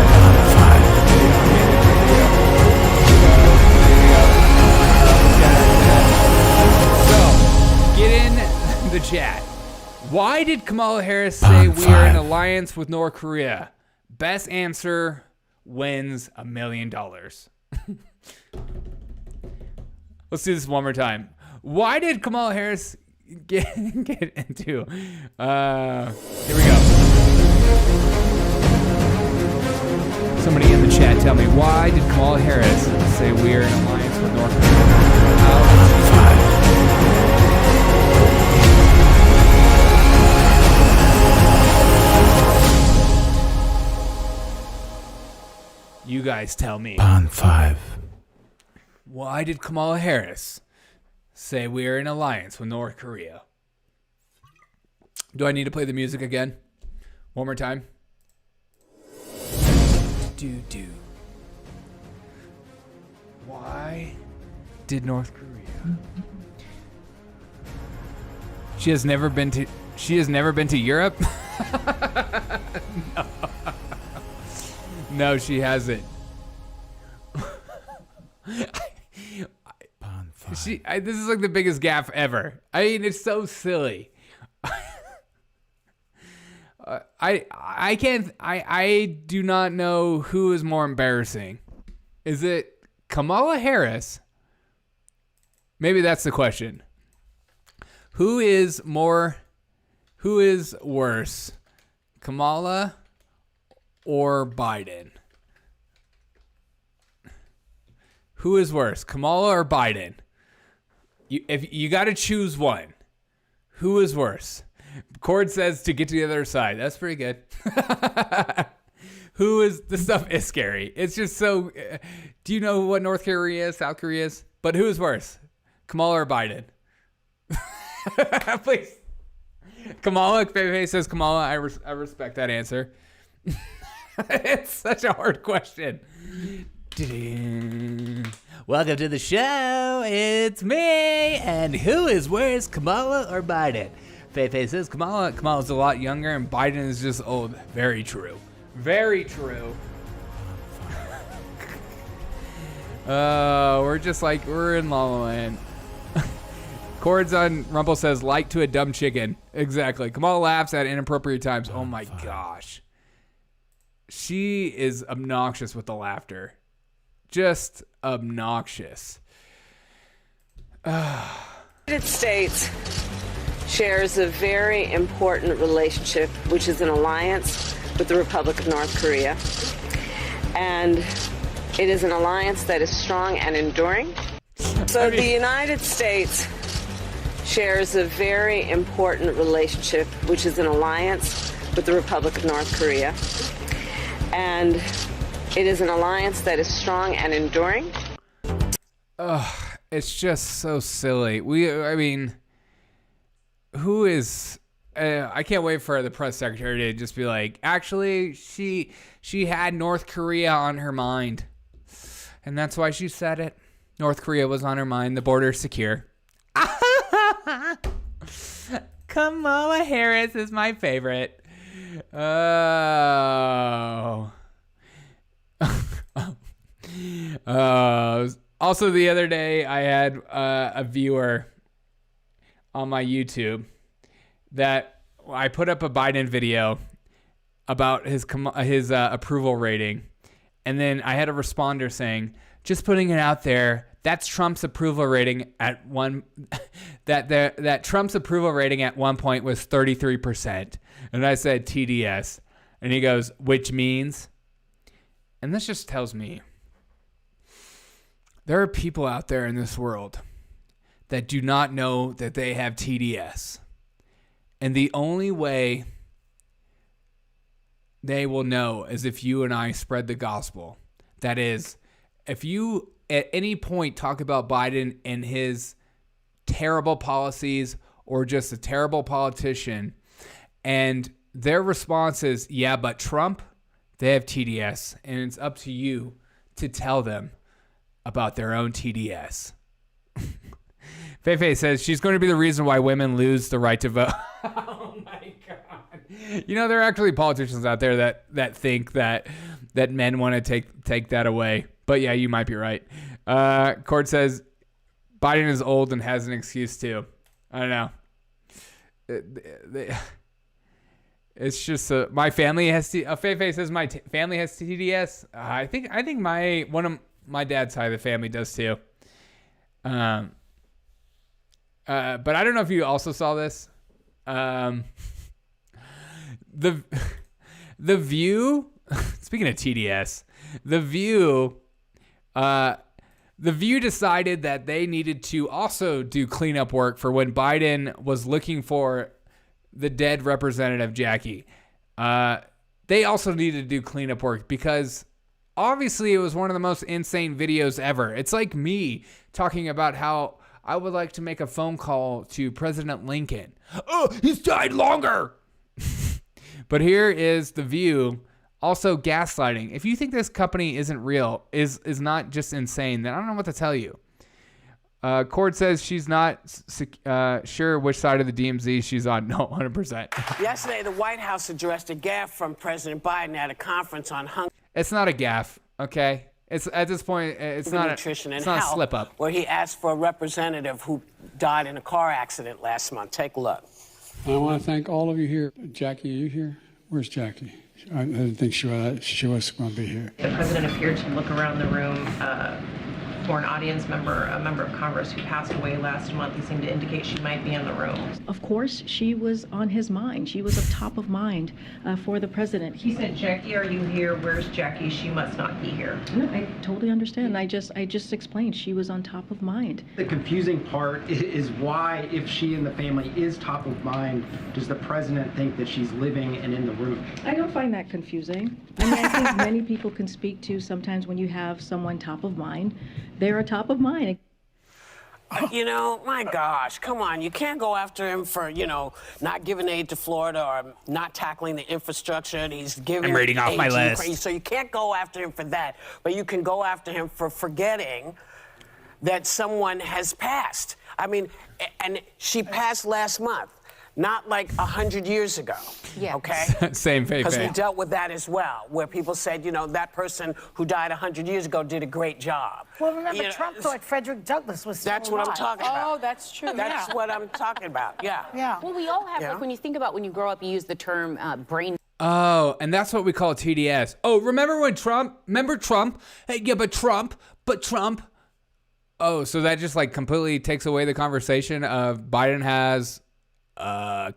So, get in the chat. Why did Kamala Harris say we are in alliance with North Korea? Best answer wins $1 million. Let's do this one more time. Why did Kamala Harris get into? Here we go. Somebody in the chat tell me, why did Kamala Harris say we are in alliance with North Korea? How did she do it? You guys tell me. Pond 5. Why did Kamala Harris say we are in alliance with North Korea? Do I need to play the music again? One more time? Do. Why did North Korea? She has never been to Europe? No. No, she hasn't. This is like the biggest gaffe ever. I mean, it's so silly. I do not know who is more embarrassing. Is it Kamala Harris? Maybe that's the question. Who is worse? Kamala or Biden? Who is worse, Kamala or Biden? If you got to choose one, who is worse? Cord says to get to the other side. That's pretty good. This stuff is scary. It's just so, do you know what North Korea is, South Korea is? But who is worse, Kamala or Biden? Please. Kamala, Feifei says Kamala. I respect that answer. It's such a hard question. Welcome to the show. It's me. And who is worse, Kamala or Biden? Feifei says Kamala. Kamala's a lot younger and Biden is just old. Very true. Very true. We're in La La Land. Cords on Rumble says, like to a dumb chicken. Exactly. Kamala laughs at inappropriate times. Oh my gosh. She is obnoxious with the laughter. Just obnoxious. The United States shares a very important relationship, which is an alliance with the Republic of North Korea. And it is an alliance that is strong and enduring. So the United States shares a very important relationship, which is an alliance with the Republic of North Korea. And it is an alliance that is strong and enduring. It's just so silly. Who is... I can't wait for the press secretary to just be like, actually, she had North Korea on her mind. And that's why she said it. North Korea was on her mind. The border's secure. Kamala Harris is my favorite. Oh. Also, the other day, I had a viewer on my YouTube that I put up a Biden video about his approval rating. And then I had a responder saying, just putting it out there, that's Trump's approval rating at that Trump's approval rating at one point was 33%. And I said TDS. And he goes, which means? And this just tells me there are people out there in this world that do not know that they have TDS. And the only way they will know is if you and I spread the gospel. That is, if you at any point talk about Biden and his terrible policies or just a terrible politician, and their response is, yeah, but Trump, they have TDS, and it's up to you to tell them about their own TDS. Feifei says she's going to be the reason why women lose the right to vote. Oh my God. You know, there are actually politicians out there that think that men want to take that away. But yeah, you might be right. Cord says Biden is old and has an excuse too. I don't know. It's just my family has Feifei says my family has TDS. I think one of my dad's side of the family does too. But I don't know if you also saw this. The View. Speaking of TDS, The View decided that they needed to also do cleanup work for when Biden was looking for the dead representative Jackie. They also needed to do cleanup work because obviously it was one of the most insane videos ever. It's like me talking about how I would like to make a phone call to President Lincoln. Oh, he's died longer. But here is The View also gaslighting. If you think this company isn't real, is not just insane, then I don't know what to tell you. Cord says she's not sure which side of the DMZ she's on. No, 100%. Yesterday, the White House addressed a gaffe from President Biden at a conference on hunger. It's not a gaffe, okay? It's at this point, it's not nutrition it's and not health, a slip up. Where he asked for a representative who died in a car accident last month. Take a look. I want to thank all of you here. Jackie, are you here? Where's Jackie? I didn't think she was going to be here. The president appeared to look around the room for an audience member, a member of Congress who passed away last month. He seemed to indicate she might be in the room. Of course, she was on his mind. She was a top of mind for the president. He said, Jackie, are you here? Where's Jackie? She must not be here. No, I totally understand. I just explained she was on top of mind. The confusing part is why, if she and the family is top of mind, does the president think that she's living and in the room? I don't find that confusing. I mean, I think many people can speak to sometimes when you have someone top of mind, they're a top of mind. You know, my gosh, come on. You can't go after him for, not giving aid to Florida or not tackling the infrastructure. And he's giving I'm reading off aid my to list. Ukraine. So you can't go after him for that. But you can go after him for forgetting that someone has passed. I mean, and she passed last month. Not like 100 years ago. Yeah. Okay? Same faith. Because we dealt with that as well, where people said, that person who died 100 years ago did a great job. Well, remember, Trump thought Frederick Douglass was still That's what I'm alive. talking about. Oh, that's true. That's what I'm talking about. Yeah. Yeah. Well, we all have, Yeah. like, when you think about when you grow up, you use the term brain. Oh, and that's what we call TDS. Oh, remember Trump? Hey, yeah, but Trump. Oh, so that just like completely takes away the conversation of Biden has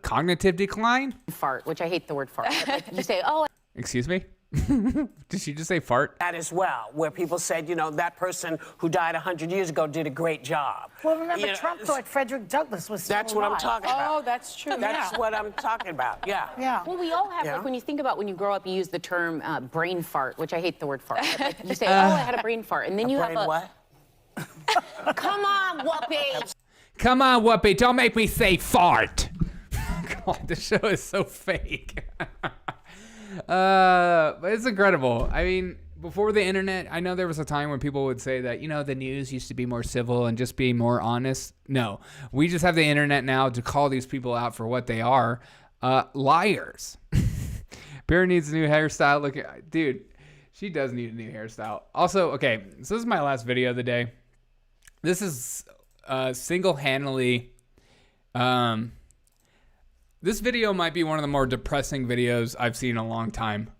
cognitive decline? Fart, which I hate the word fart. Like you say, oh. Excuse me? Did she just say fart? That as well, where people said, that person who died 100 years ago did a great job. Well, remember, Trump thought Frederick Douglass was still That's what I'm alive. talking about. Oh, that's true. That's what I'm talking about. Yeah. Yeah. Well, we all have, Yeah. like, when you think about when you grow up, you use the term brain fart, which I hate the word fart. Like you say, oh, I had a brain fart. And then you brain have a. what? Come on, Whoopi. Come on, Whoopi, don't make me say fart. God, this show is so fake. But it's incredible. I mean, before the internet, I know there was a time when people would say that, the news used to be more civil and just be more honest. No, we just have the internet now to call these people out for what they are. Liars. Bear needs a new hairstyle. Look, dude, she does need a new hairstyle. Also, okay, so this is my last video of the day. This is single-handedly... this video might be one of the more depressing videos I've seen in a long time.